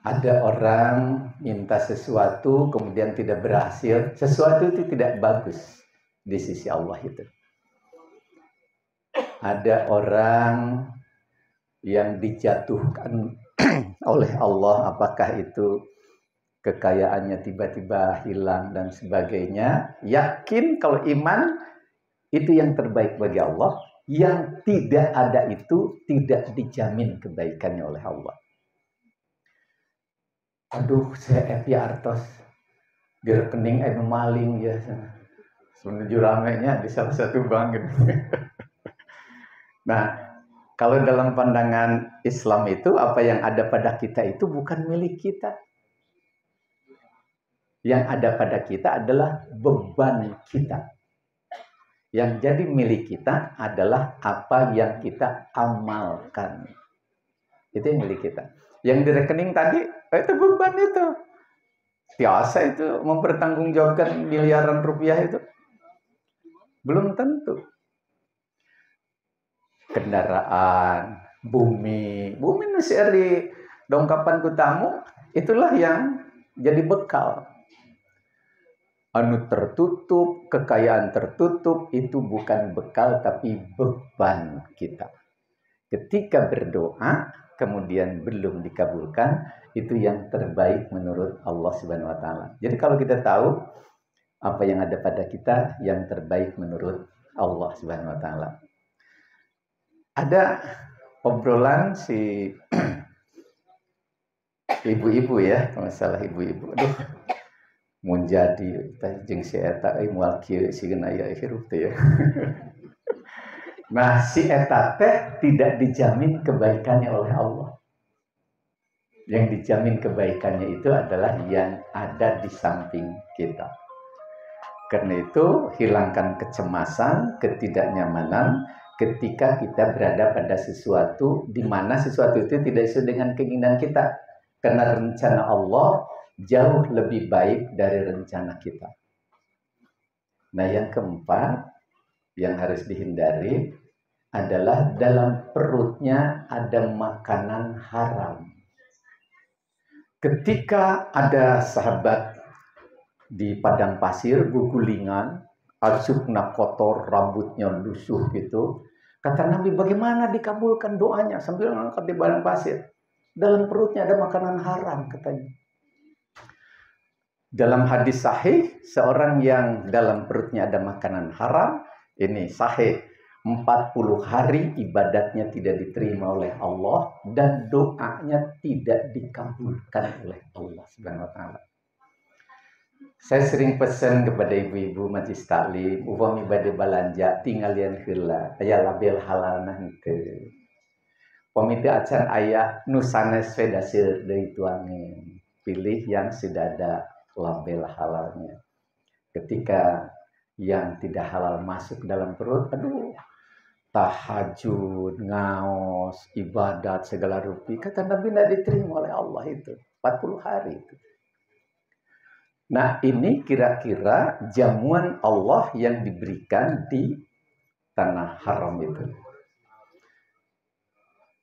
Ada orang minta sesuatu kemudian tidak berhasil, sesuatu itu tidak bagus di sisi Allah itu. Ada orang yang dijatuhkan oleh Allah, apakah itu kekayaannya tiba-tiba hilang dan sebagainya. Yakin kalau iman itu yang terbaik bagi Allah, yang tidak ada itu tidak dijamin kebaikannya oleh Allah. Aduh, saya epi artos di rekening maling ya. Menuju ramenya di salah satu bank gitu. Nah, kalau dalam pandangan Islam itu apa yang ada pada kita itu bukan milik kita. Yang ada pada kita adalah beban kita. Yang jadi milik kita adalah apa yang kita amalkan. Itu yang milik kita. Yang di rekening tadi, itu beban itu. Biasa itu mempertanggungjawabkan miliaran rupiah itu. Belum tentu. Kendaraan, bumi masih di dongkapan kutamu, itulah yang jadi bekal. Anu tertutup, kekayaan tertutup, itu bukan bekal tapi beban kita. Ketika berdoa, kemudian belum dikabulkan, itu yang terbaik menurut Allah Subhanahu wa taala. Jadi kalau kita tahu apa yang ada pada kita, yang terbaik menurut Allah Subhanahu wa taala. Ada obrolan si ibu-ibu ya, kalau salah ibu-ibu. Aduh, mau jadi jeung si eta moal kieu sigeuna aya hirup teh ya. Nah, si eta teh tidak dijamin kebaikannya oleh Allah. Yang dijamin kebaikannya itu adalah yang ada di samping kita. Karena itu, hilangkan kecemasan, ketidaknyamanan ketika kita berada pada sesuatu di mana sesuatu itu tidak sesuai dengan keinginan kita. Karena rencana Allah jauh lebih baik dari rencana kita. Nah, yang keempat yang harus dihindari adalah dalam perutnya ada makanan haram. Ketika ada sahabat di padang pasir, gugulingan, asupna kotor, rambutnya lusuh gitu. Kata Nabi, bagaimana dikabulkan doanya sambil ngangkat di padang pasir? Dalam perutnya ada makanan haram katanya. Dalam hadis sahih, seorang yang dalam perutnya ada makanan haram, ini sahih, 40 hari ibadatnya tidak diterima oleh Allah dan doanya tidak dikabulkan oleh Allah Subhanahu wa taala. Saya sering pesan kepada ibu-ibu majlis taklim, upami bade balanja tinggalian heula, aya label halal nanti. Pamiti acan aya nu sanes vedasir deui tuangin. Pilih yang sudah ada label halalnya. Ketika yang tidak halal masuk dalam perut, aduh, tahajud, ngaos, ibadat segala rupi, kata Nabi tidak diterima oleh Allah itu 40 hari itu. Nah, ini kira-kira jamuan Allah yang diberikan di tanah haram itu.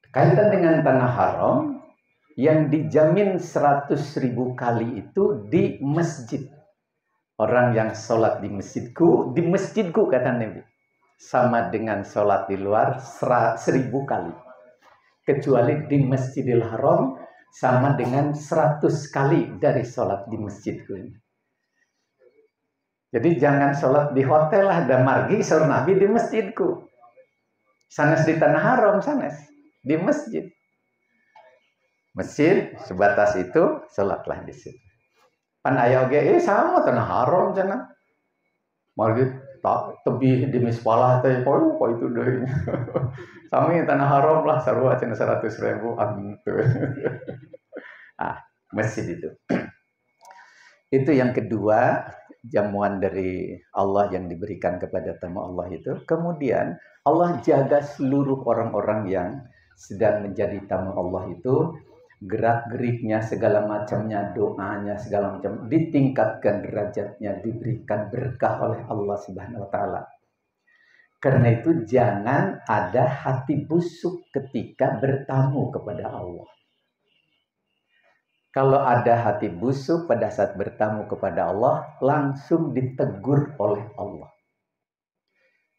Kaitan dengan tanah haram yang dijamin 100.000 kali itu di masjid. Orang yang sholat di masjidku kata Nabi, sama dengan sholat di luar 1.000 kali. Kecuali di Masjidil Haram sama dengan 100 kali dari sholat di masjidku ini. Jadi jangan sholat di hotel lah, dan margi sur Nabi di masjidku. Sanes di tanah haram, sanes di masjid. Masjid sebatas itu, sholatlah di situ. Pan aya oge sama tanah haram cenah. Margi tak tebih di mispalah teh kok itu deui. Sami tanah haram lah sarua cenah 100.000 gitu. Masjid itu. Itu yang kedua, jamuan dari Allah yang diberikan kepada tamu Allah itu. Kemudian Allah jaga seluruh orang-orang yang sedang menjadi tamu Allah itu, gerak-geriknya, segala macamnya, doanya, segala macam ditingkatkan derajatnya, diberikan berkah oleh Allah Subhanahu wa taala. Karena itu jangan ada hati busuk ketika bertamu kepada Allah. Kalau ada hati busuk pada saat bertamu kepada Allah, langsung ditegur oleh Allah.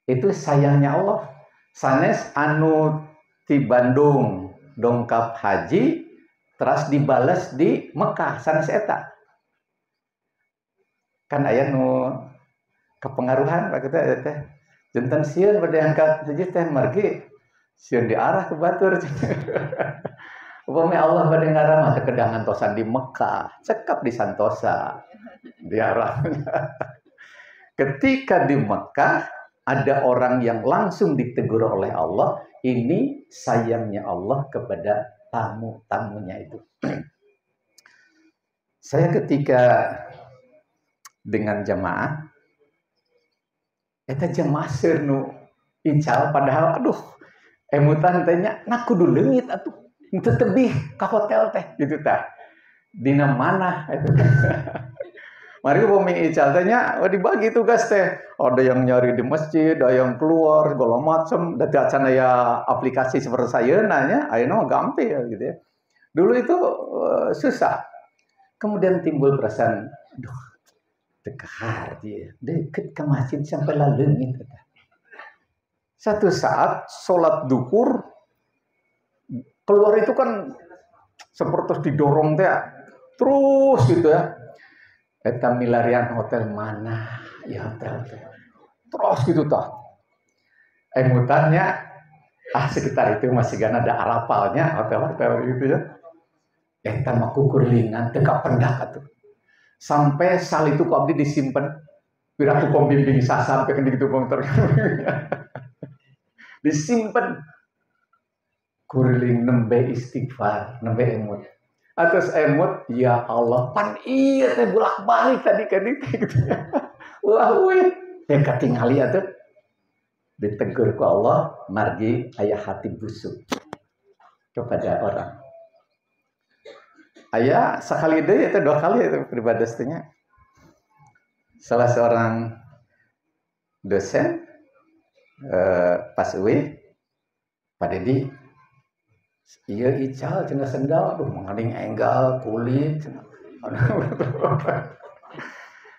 Itu sayangnya Allah. Sanes anu di Bandung dongkap haji, terus dibalas di Mekah, sanes eta. Kan aya nu kepengaruhan Pak kita teh. Janten sieun bade angkat haji teh margi sieun diarah ke batur. Upami Allah bade ngaramah teh kedangan tosan di Mekah, cekap di Santosa. Diarah. Ketika di Mekah ada orang yang langsung ditegur oleh Allah, ini sayangnya Allah kepada tamu-tamunya itu. Saya ketika dengan jamaah, eta jamaah sernu ical padahal aduh emutan tanya nak kudu leungit atuh teu tebih ka hotel teh gitu tah. Dina mana itu. Mari bumi ical tanya dibagi tugas teh. Ada yang nyari di masjid, ada yang keluar segala macam. Dan acan aya aplikasi seperti saya nanya, ayeuna gampang gitu ya. Dulu itu susah. Kemudian timbul perasaan, aduh, dekar dia, deket ke masjid sampai lalengin. Satu saat sholat duhur, keluar itu kan seperti didorong teh, terus gitu ya. Eta milarian hotel mana? Ya hotel teh. Terus gitu tah. Emutannya sekitar itu masih kan ada arapalnya hotel-hotel gitu ya. Eta mah kukurlingan teu kapendak atuh. Sampai sal itu ku abdi disimpen. Piraku pembimbing sah sampai ke ditu motor. Disimpen. Kurling nembe istighfar, nembe emut. Atas emut, ya Allah, pan iya teh bolak-balik tadi kan itu gitu ya. Wah, wih, yang ketinggali atuh ditegur ku Allah, margi aya hati busuk kepada orang. Aya sakali deui eta 2 kali itu pribadasnya. Salah seorang dosen pas UIN Pak Dedi, iya ical cenah sendal, aduh mengading enggal kulit.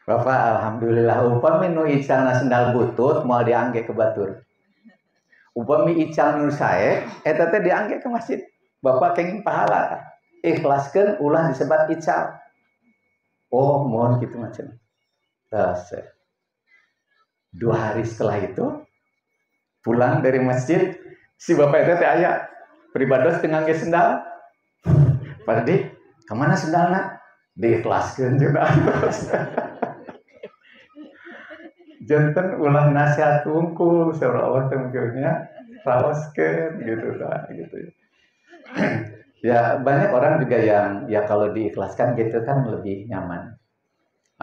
Bapak alhamdulillah upami nu icalna sendal butut moal diangge ke batur. Upami ical nu sae eta teh diangge ke masjid. Bapak kenging pahala. Ikhlaskeun ulah disebat ical. Oh, mohon kitu macam. Terus 2 hari setelah itu pulang dari masjid si bapak itu teh aya pribados dengan ge sendal. Pak Dedi, kemana sendalna? Diikhlaskeun juga. janten ulah nasihat unggul seolah-olah tengkulnya rawaskeun gitu kan gitu. Ya banyak orang juga yang ya kalau diikhlaskan gitu kan lebih nyaman.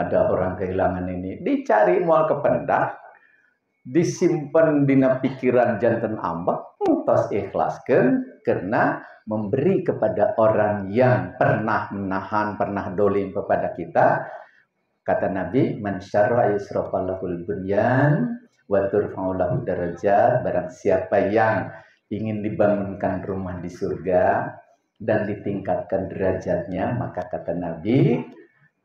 Ada orang kehilangan ini dicari mual kependak, disimpan dina pikiran janten ambak, tos ikhlaskeun karena memberi kepada orang yang pernah menahan, pernah dolim kepada kita. Kata Nabi, man syarra yusrafallahul bunyan wa turfa'u lahu darajat. Barang siapa yang ingin dibangunkan rumah di surga dan ditingkatkan derajatnya, maka kata Nabi,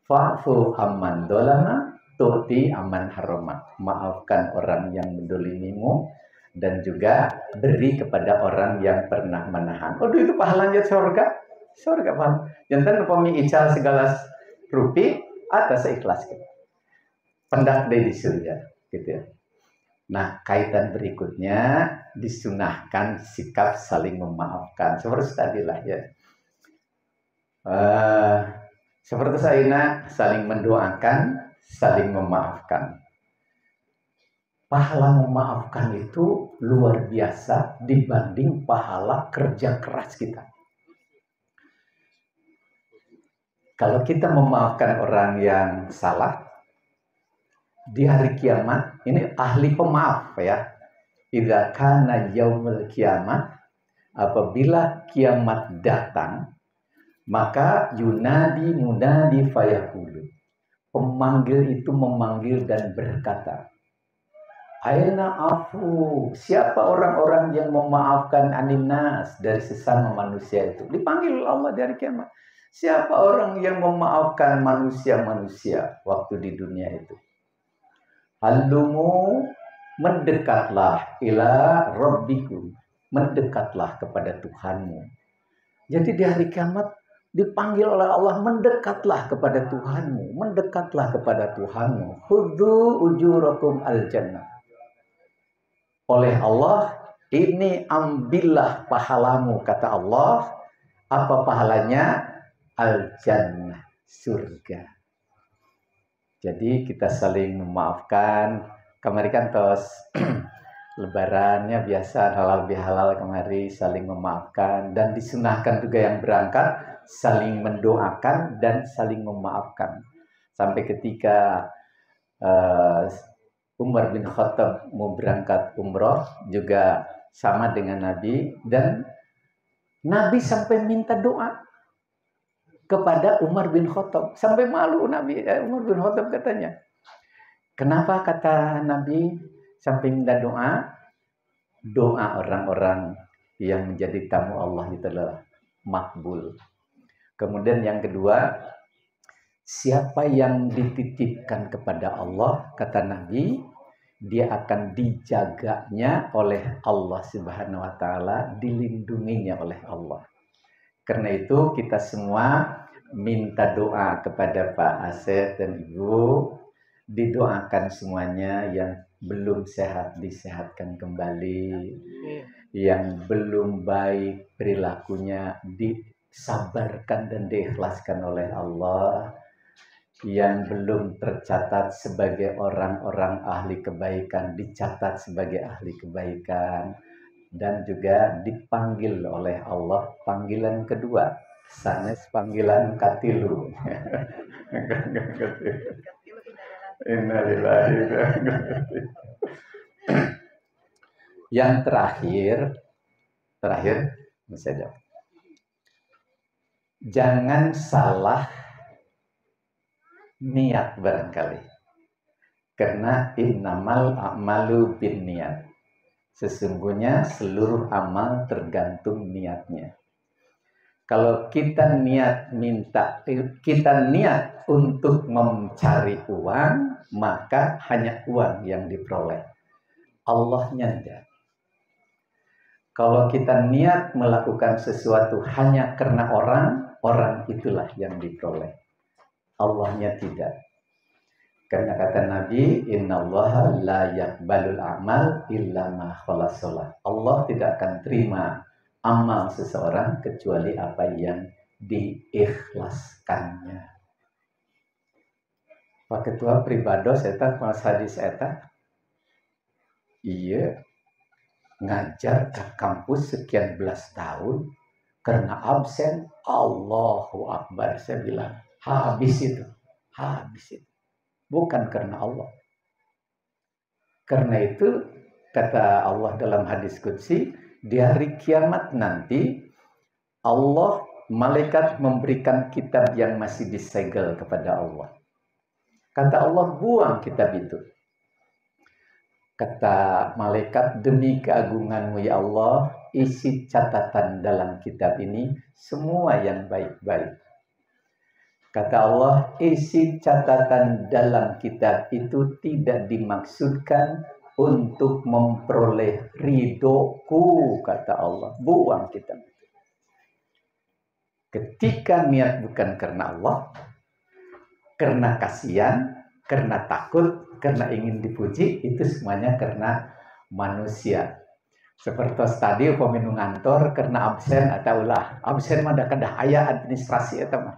fa'fu amman dolama tu'ti aman haroma. Maafkan orang yang mendolimimu dan juga beri kepada orang yang pernah menahan. Aduh itu pahalanya surga. Surga pahala. Jantan upami ical segala rupi atas ikhlas kita. Pendak di surga gitu ya. Nah, kaitan berikutnya disunahkan sikap saling memaafkan. Seperti tadi lah ya. Seperti saya saling mendoakan, saling memaafkan. Pahala memaafkan itu luar biasa dibanding pahala kerja keras kita. Kalau kita memaafkan orang yang salah, di hari kiamat, ini ahli pemaaf ya. Idza kana yaumul kiamat, apabila kiamat datang, maka yunadi munadi fayaqulu. Pemanggil itu memanggil dan berkata, aina afu, siapa orang-orang yang memaafkan aninas dari sesama manusia itu? Dipanggil Allah dari kiamat. Siapa orang yang memaafkan manusia-manusia waktu di dunia itu? Halumu, mendekatlah ila rabbikum, mendekatlah kepada Tuhanmu. Jadi di hari kiamat dipanggil oleh Allah, mendekatlah kepada Tuhanmu, mendekatlah kepada Tuhanmu. Khudzu ujurakum al-jannah. Oleh Allah, ini ambillah pahalamu, kata Allah. Apa pahalanya? Al-jannah, surga. Jadi kita saling memaafkan. Kemarin kan tos lebarannya biasa halal bihalal, kemari saling memaafkan. Dan disunahkan juga yang berangkat saling mendoakan dan saling memaafkan. Sampai ketika Umar bin Khattab mau berangkat umroh juga sama dengan Nabi, dan Nabi sampai minta doa kepada Umar bin Khattab, sampai malu Nabi. Umar bin Khattab katanya, kenapa kata Nabi sampai minta doa? Doa orang-orang yang menjadi tamu Allah itu adalah makbul. Kemudian yang kedua, siapa yang dititipkan kepada Allah, kata Nabi, dia akan dijaganya oleh Allah Subhanahu wa taala, dilindunginya oleh Allah. Karena itu kita semua minta doa kepada Pak Asep dan Ibu, didoakan semuanya yang belum sehat disehatkan kembali, yang belum baik perilakunya disabarkan dan diikhlaskan oleh Allah, yang belum tercatat sebagai orang-orang ahli kebaikan dicatat sebagai ahli kebaikan, dan juga dipanggil oleh Allah panggilan kedua, sanes panggilan katilu. Innalillahi wa inna ilaihi. Yang terakhir misalnya, jangan salah niat barangkali, karena innamal a'malu binniyat. Sesungguhnya seluruh amal tergantung niatnya. Kalau kita niat untuk mencari uang, maka hanya uang yang diperoleh. Allahnya tidak. Kalau kita niat melakukan sesuatu hanya karena orang itulah yang diperoleh. Allahnya tidak. Karena kata Nabi, innallaha la yaqbalul amal illa ma khalasalah. Allah tidak akan terima amal seseorang kecuali apa yang diikhlaskannya. Pak Ketua Pribados eta mas hadis eta Iya, ngajar ke kampus sekian belas tahun karena absen. Allahu Akbar, saya bilang habis itu, bukan karena Allah. Karena itu kata Allah dalam hadis qudsi, di hari kiamat nanti Allah, malaikat memberikan kitab yang masih disegel kepada Allah. Kata Allah, buang kitab itu. Kata malaikat, demi keagunganmu ya Allah, isi catatan dalam kitab ini semua yang baik-baik. Kata Allah, isi catatan dalam kitab itu tidak dimaksudkan untuk memperoleh ridhoku, kata Allah. Buang kitab itu. Ketika niat bukan karena Allah, karena kasihan, karena takut, karena ingin dipuji, itu semuanya karena manusia. Seperti tadi upami ngantor karena absen atau ulah. Absen mah kadah aya administrasi eta mah.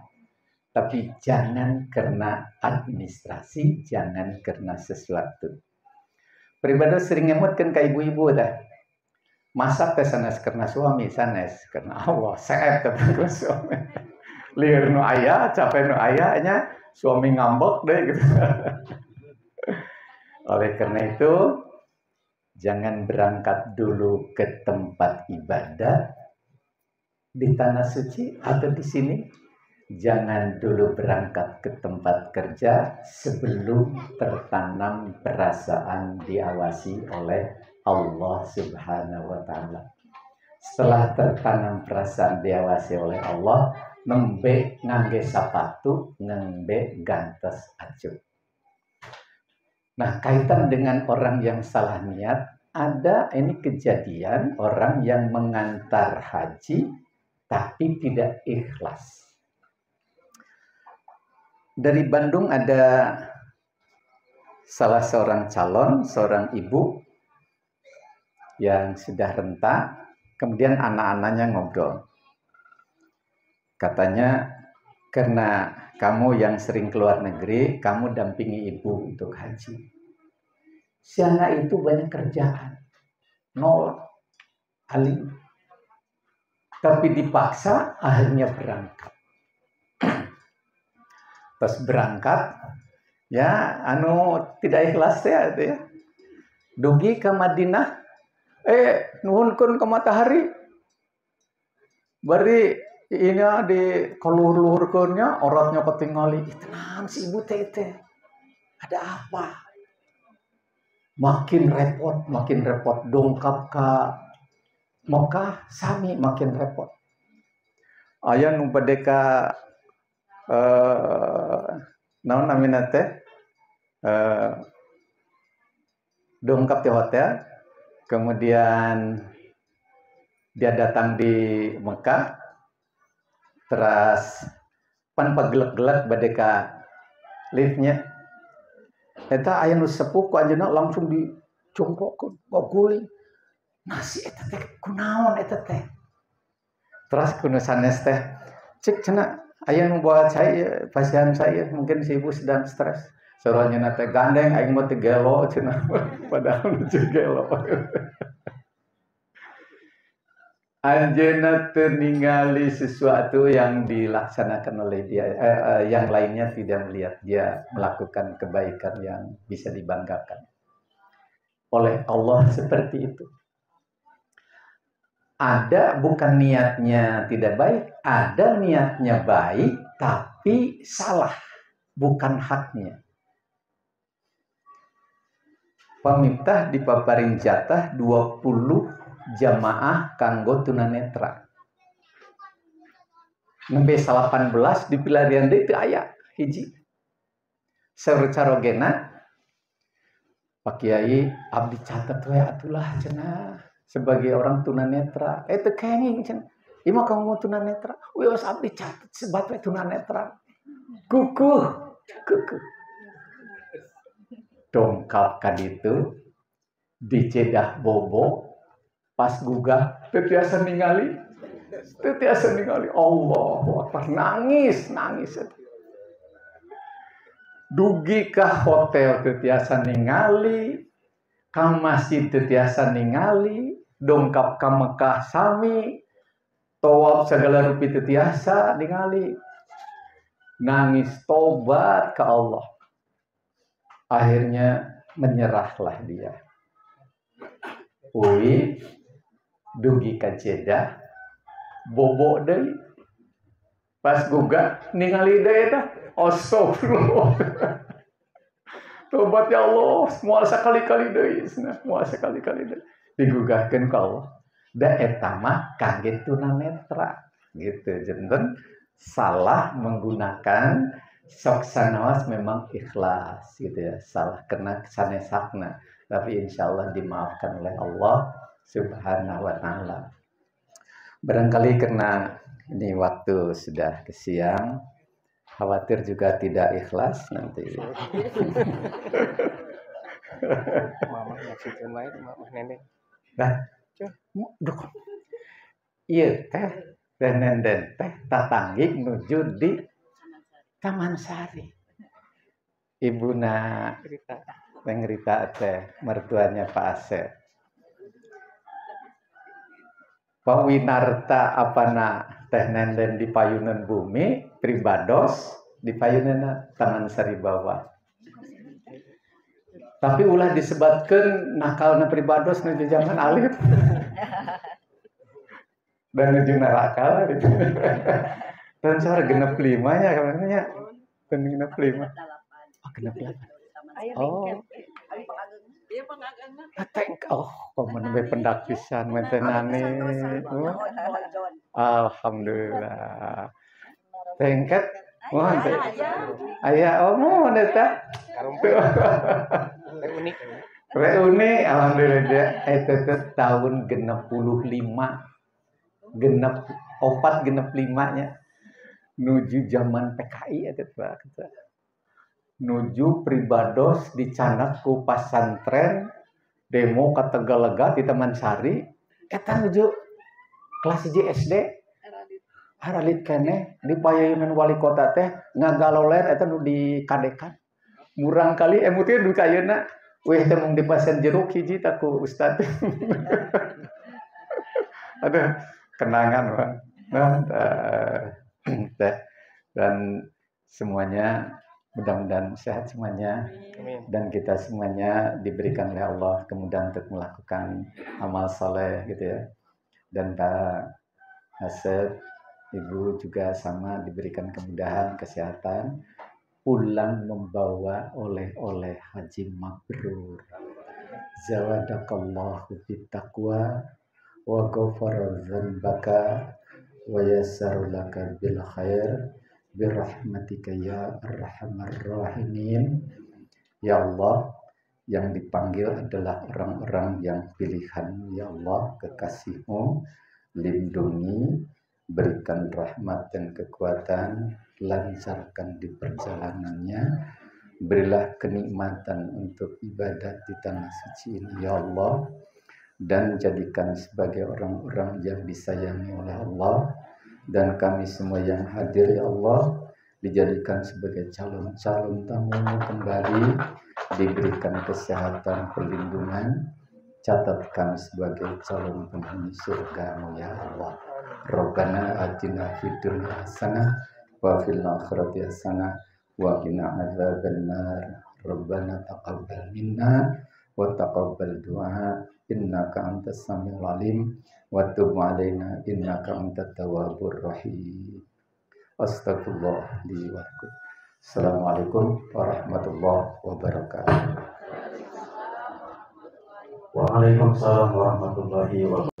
Tapi jangan karena administrasi, jangan karena sesuatu. Pribadi sering ngemutkeun ka ibu-ibu dah. Masak teh sanes karena suami, sanes karena Allah. Saeb teh karena suami. Lieur nu aya, capek nu aya nya suami ngambek deh gitu. Oleh karena itu, jangan berangkat dulu ke tempat ibadah di tanah suci atau di sini. Jangan dulu berangkat ke tempat kerja sebelum tertanam perasaan diawasi oleh Allah Subhanahu wa Ta'ala. Setelah tertanam perasaan diawasi oleh Allah, nembe ngangge sapatu, nembe gantes acuh. Nah, kaitan dengan orang yang salah niat, ada ini kejadian orang yang mengantar haji tapi tidak ikhlas. Dari Bandung ada salah seorang calon, seorang ibu yang sudah renta, kemudian anak-anaknya ngobrol. Katanya, karena kamu yang sering keluar negeri, kamu dampingi ibu untuk haji. Si anak itu banyak kerjaan, nolak, alim. Tapi dipaksa, akhirnya berangkat. Pas berangkat, ya, tidak ikhlas ya, itu ya. Dugi ke Madinah, nuhunkeun ke matahari. Bari ini di kaluhur-luhurkeunnya, orangnya ketinggali. Tenang si ibu teh. Ada apa? Makin repot dongkap ke Mekah, sami makin repot. Aya nu bade ka naon namina teh? Dongkap di hotel. Kemudian dia datang di Mekah. Terus pan pagelek-gelek bade ka liftnya. Eta aya nu sepuh ku anjeunna langsung dicongkokkeun, guling. Nasi eta teh kunaon eta teh? Terus kuno sanes teh, cek cenah aya nu buat saya, pasien saya mungkin si ibu sedang stres. Saronya teh gandeng aing mah teh gelo cenah padahal nu gelo. Anjeunna teu ningali sesuatu yang dilaksanakan oleh dia, yang lainnya tidak melihat dia melakukan kebaikan yang bisa dibanggakan oleh Allah seperti itu. Ada bukan niatnya tidak baik, ada niatnya baik tapi salah, bukan haknya. Pamitah dipaparin jatah 20 jamaah kanggo tunanetra. Nembe 18 di pilarian deui teu aya hiji. Sarecarogena Pak Kiai abdi catet we atulah cenah sebagai orang tunanetra. Teu kenging cenah. Ieu mah kamu tunanetra. Weos abdi catet sebat we tunanetra. Kukuh. Dongkap ka ditu dicedah bobo. Pas gugah, tetiasa ningali Allahu Akbar, nangis. Dugi ka hotel tetiasa ningali, Kang masih tetiasa ningali, dongkap ka Mekah sami, tawaf segala rupi tetiasa ningali, nangis tobat ke Allah. Akhirnya menyerahlah dia. Uwi dugi ka Jeddah, bobo deui. Pas gugat ningali deui tah, astagfirullah. Tobat ya Allah, semua sekali-kali deui, semua sekali-kali deui. Digugahkeun ka Allah. Da eta mah kangge tunanetra gitu. Janten salah menggunakan sok sanaos memang ikhlas gitu ya. Salah kena sanesakna, tapi insyaallah dimaafkan oleh Allah Subhanahu wa taala. Barangkali karena ini waktu sudah kesiang, khawatir juga tidak ikhlas nanti. Mama nyaksikan lain, mama nenek. Nah, duk. Iya teh, dan teh tatanggik nuju di Taman Sari. Ibuna Cerita. pengerita teh mertuanya Pak Asep. Pak Winarta apana teh nenden di payunan bumi, pribados di payunan Taman Sari bawah. Tapi ulah disebutkan nakalna pribados nuju zaman alif. Dan nuju neraka gitu. Dan sore genep 5 ya kamarnya. Dan genep 5. Oh, genep 8. Oh. Ateng oh, komen be pendak pisan mentenane. Alhamdulillah. Tengket mohon teh. Aya omong eta. Unik. Reuni alhamdulillah eta teh tahun 65. Genep 4 genep 5-nya. Nuju zaman PKI eta teh. Nuju pribados dicanak ku pasantren demo ka Tegalega di Taman Sari eta nuju kelas 1 SD haralit keneh di payeunan wali kota teh ngagaloler eta nu dikadekan murang kali emutieun du kayeuna weh teh mung dipasen jeruk hiji ta ku ustad. Aduh kenangan Bang. Dan semuanya mudah-mudahan sehat semuanya. Amin. Dan kita semuanya diberikan oleh Allah kemudahan untuk melakukan amal soleh gitu ya. Dan Pak Asep, Ibu juga sama diberikan kemudahan kesehatan, pulang membawa oleh-oleh haji mabrur. Zawadakallahu bittaqwa wa ghafara dzanbaka wa yassara laka bil khair birahmatika ya arhamar rahimin. Ya Allah, yang dipanggil adalah orang-orang yang pilihan. Ya Allah, kekasih-Mu, lindungi, berikan rahmat dan kekuatan, lancarkan di perjalanannya, berilah kenikmatan untuk ibadat di tanah suci ini ya Allah, dan jadikan sebagai orang-orang yang disayangi oleh Allah. Dan kami semua yang hadir ya Allah dijadikan sebagai calon-calon tamu kembali, diberikan kesehatan, perlindungan, catatkan sebagai calon penghuni surga-Mu ya Allah. Rabbana atina fid dunya hasanah wa fil akhirati hasanah wa qina adzabannar. Rabbana taqabbal minna wa taqabbal du'a innaka antas samiul alim wa tub alaina innaka antat tawwabur rahim. Astagfirullah li wa lakum. Assalamualaikum warahmatullahi wabarakatuh. Waalaikumsalam warahmatullahi wabarakatuh.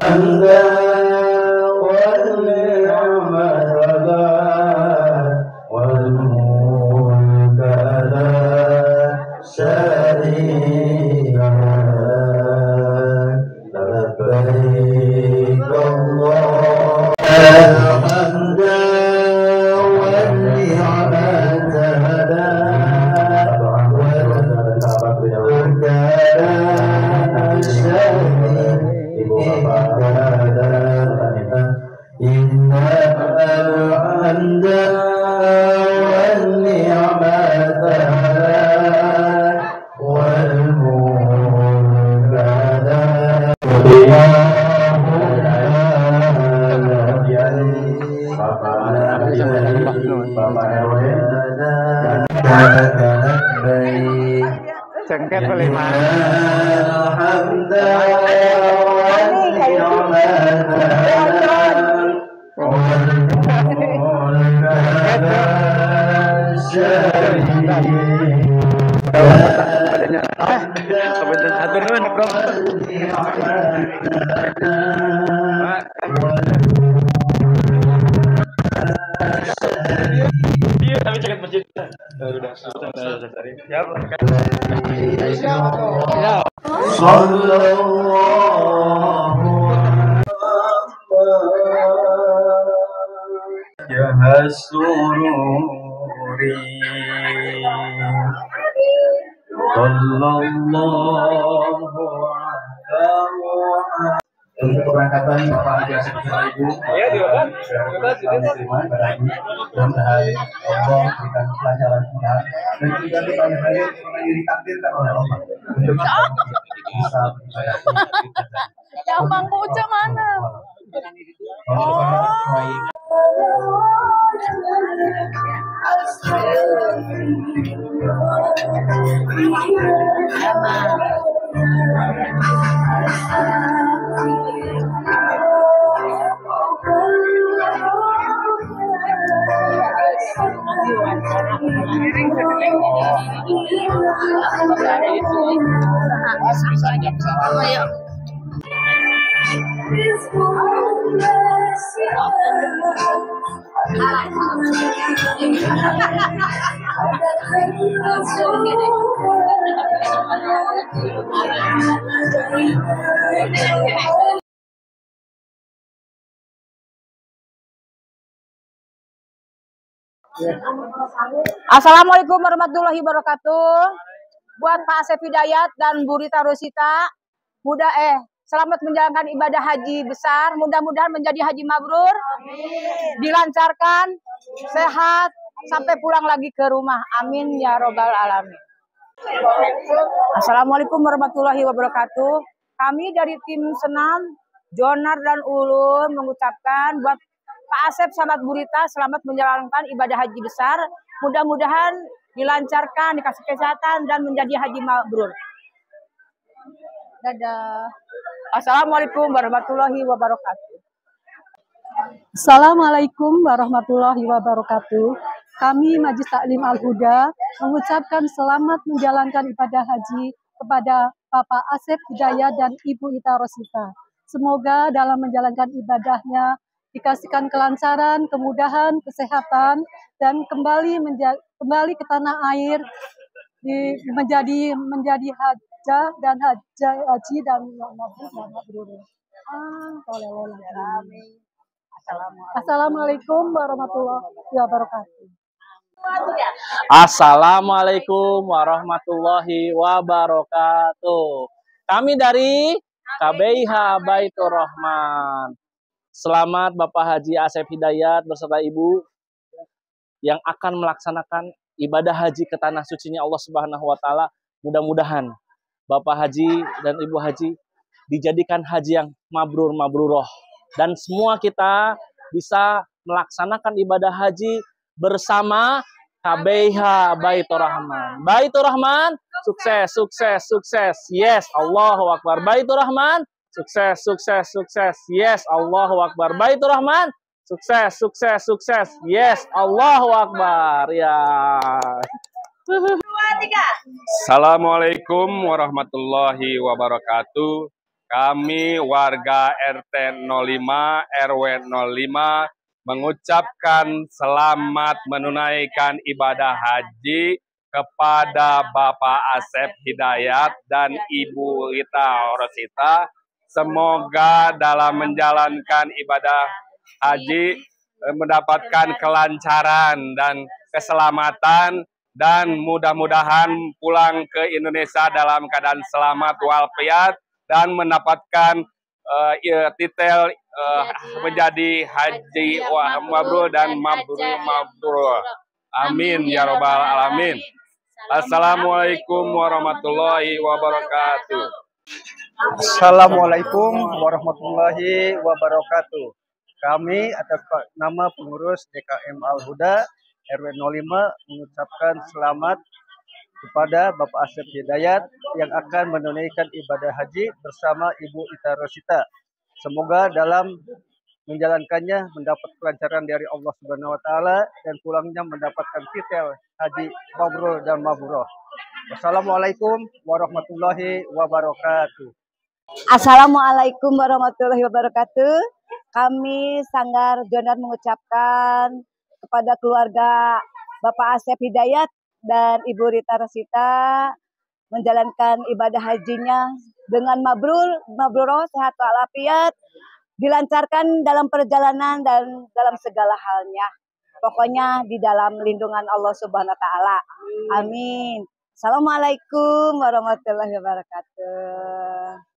Dia tapi ceket masjid. Udah. Ya. Ya sururi untuk keberangkatan Bapak Haji Asep beserta Ibu, Iya, dilakukan. kami terima ibadah ini. Mudah-mudahan Allah berikan kelancaran mudah dan juga banyak lagi yang ditakdirkan oleh Allah untuk bisa beribadah. Yang Bang Uca mana? Assalamualaikum warahmatullahi wabarakatuh. Buat Pak Asep Hidayat dan Bu Rita Rosita, selamat menjalankan ibadah haji besar. Mudah-mudahan menjadi haji mabrur, dilancarkan, sehat, sampai pulang lagi ke rumah. Amin ya robbal alamin. Assalamualaikum warahmatullahi wabarakatuh. Kami dari tim senam Jonar dan Ulun mengucapkan buat Pak Asep sama Bu Rita selamat menjalankan ibadah haji besar. Mudah-mudahan dilancarkan, dikasih kesehatan dan menjadi haji mabrur. Dadah. Assalamualaikum warahmatullahi wabarakatuh. Assalamualaikum warahmatullahi wabarakatuh. Kami Majelis Taklim Al-Huda mengucapkan selamat menjalankan ibadah haji kepada Bapak Asep Hidayat dan Ibu Ita Rosita. Semoga dalam menjalankan ibadahnya dikasihkan kelancaran, kemudahan, kesehatan, dan kembali ke tanah air menjadi hajah dan haji dan mabrur. Assalamualaikum warahmatullahi wabarakatuh. Assalamualaikum warahmatullahi wabarakatuh. Kami dari KBIH Baitur Rahman. Selamat Bapak Haji Asep Hidayat beserta Ibu yang akan melaksanakan ibadah haji ke tanah sucinya Allah Subhanahu wa taala. Mudah-mudahan Bapak Haji dan Ibu Haji dijadikan haji yang mabrur mabruroh dan semua kita bisa melaksanakan ibadah haji bersama KBIH Baitur Rahman. Baitur Rahman, sukses, sukses, sukses. Yes, Allahu Akbar. Baitur Rahman, sukses, sukses, sukses. Yes, Allahu Akbar. Baitur Rahman, sukses, sukses, sukses. Yes, Allahu Akbar. Ya. Assalamualaikum warahmatullahi wabarakatuh. Kami warga RT 05 RW 05 mengucapkan selamat menunaikan ibadah haji kepada Bapak Asep Hidayat dan Ibu Rita Rosita. Semoga dalam menjalankan ibadah haji mendapatkan kelancaran dan keselamatan dan mudah-mudahan pulang ke Indonesia dalam keadaan selamat walafiat dan mendapatkan titel menjadi haji mabrur dan mabrur. Amin ya robbal alamin. Assalamualaikum warahmatullahi wabarakatuh. Assalamualaikum warahmatullahi wabarakatuh. Kami atas nama pengurus DKM Al-Huda RW 05 mengucapkan selamat kepada Bapak Asep Hidayat yang akan menunaikan ibadah haji bersama Ibu Ita Rosita. Semoga dalam menjalankannya mendapat kelancaran dari Allah Subhanahu wa taala dan pulangnya mendapatkan titel haji mabrur dan mabruroh. Wassalamualaikum warahmatullahi wabarakatuh. Assalamualaikum warahmatullahi wabarakatuh. Kami Sanggar Jonar mengucapkan kepada keluarga Bapak Asep Hidayat dan Ibu Rita Rosita menjalankan ibadah hajinya dengan mabrur, sehat walafiat, dilancarkan dalam perjalanan dan dalam segala halnya. Pokoknya di dalam lindungan Allah Subhanahu wa taala. Amin. Assalamualaikum warahmatullahi wabarakatuh.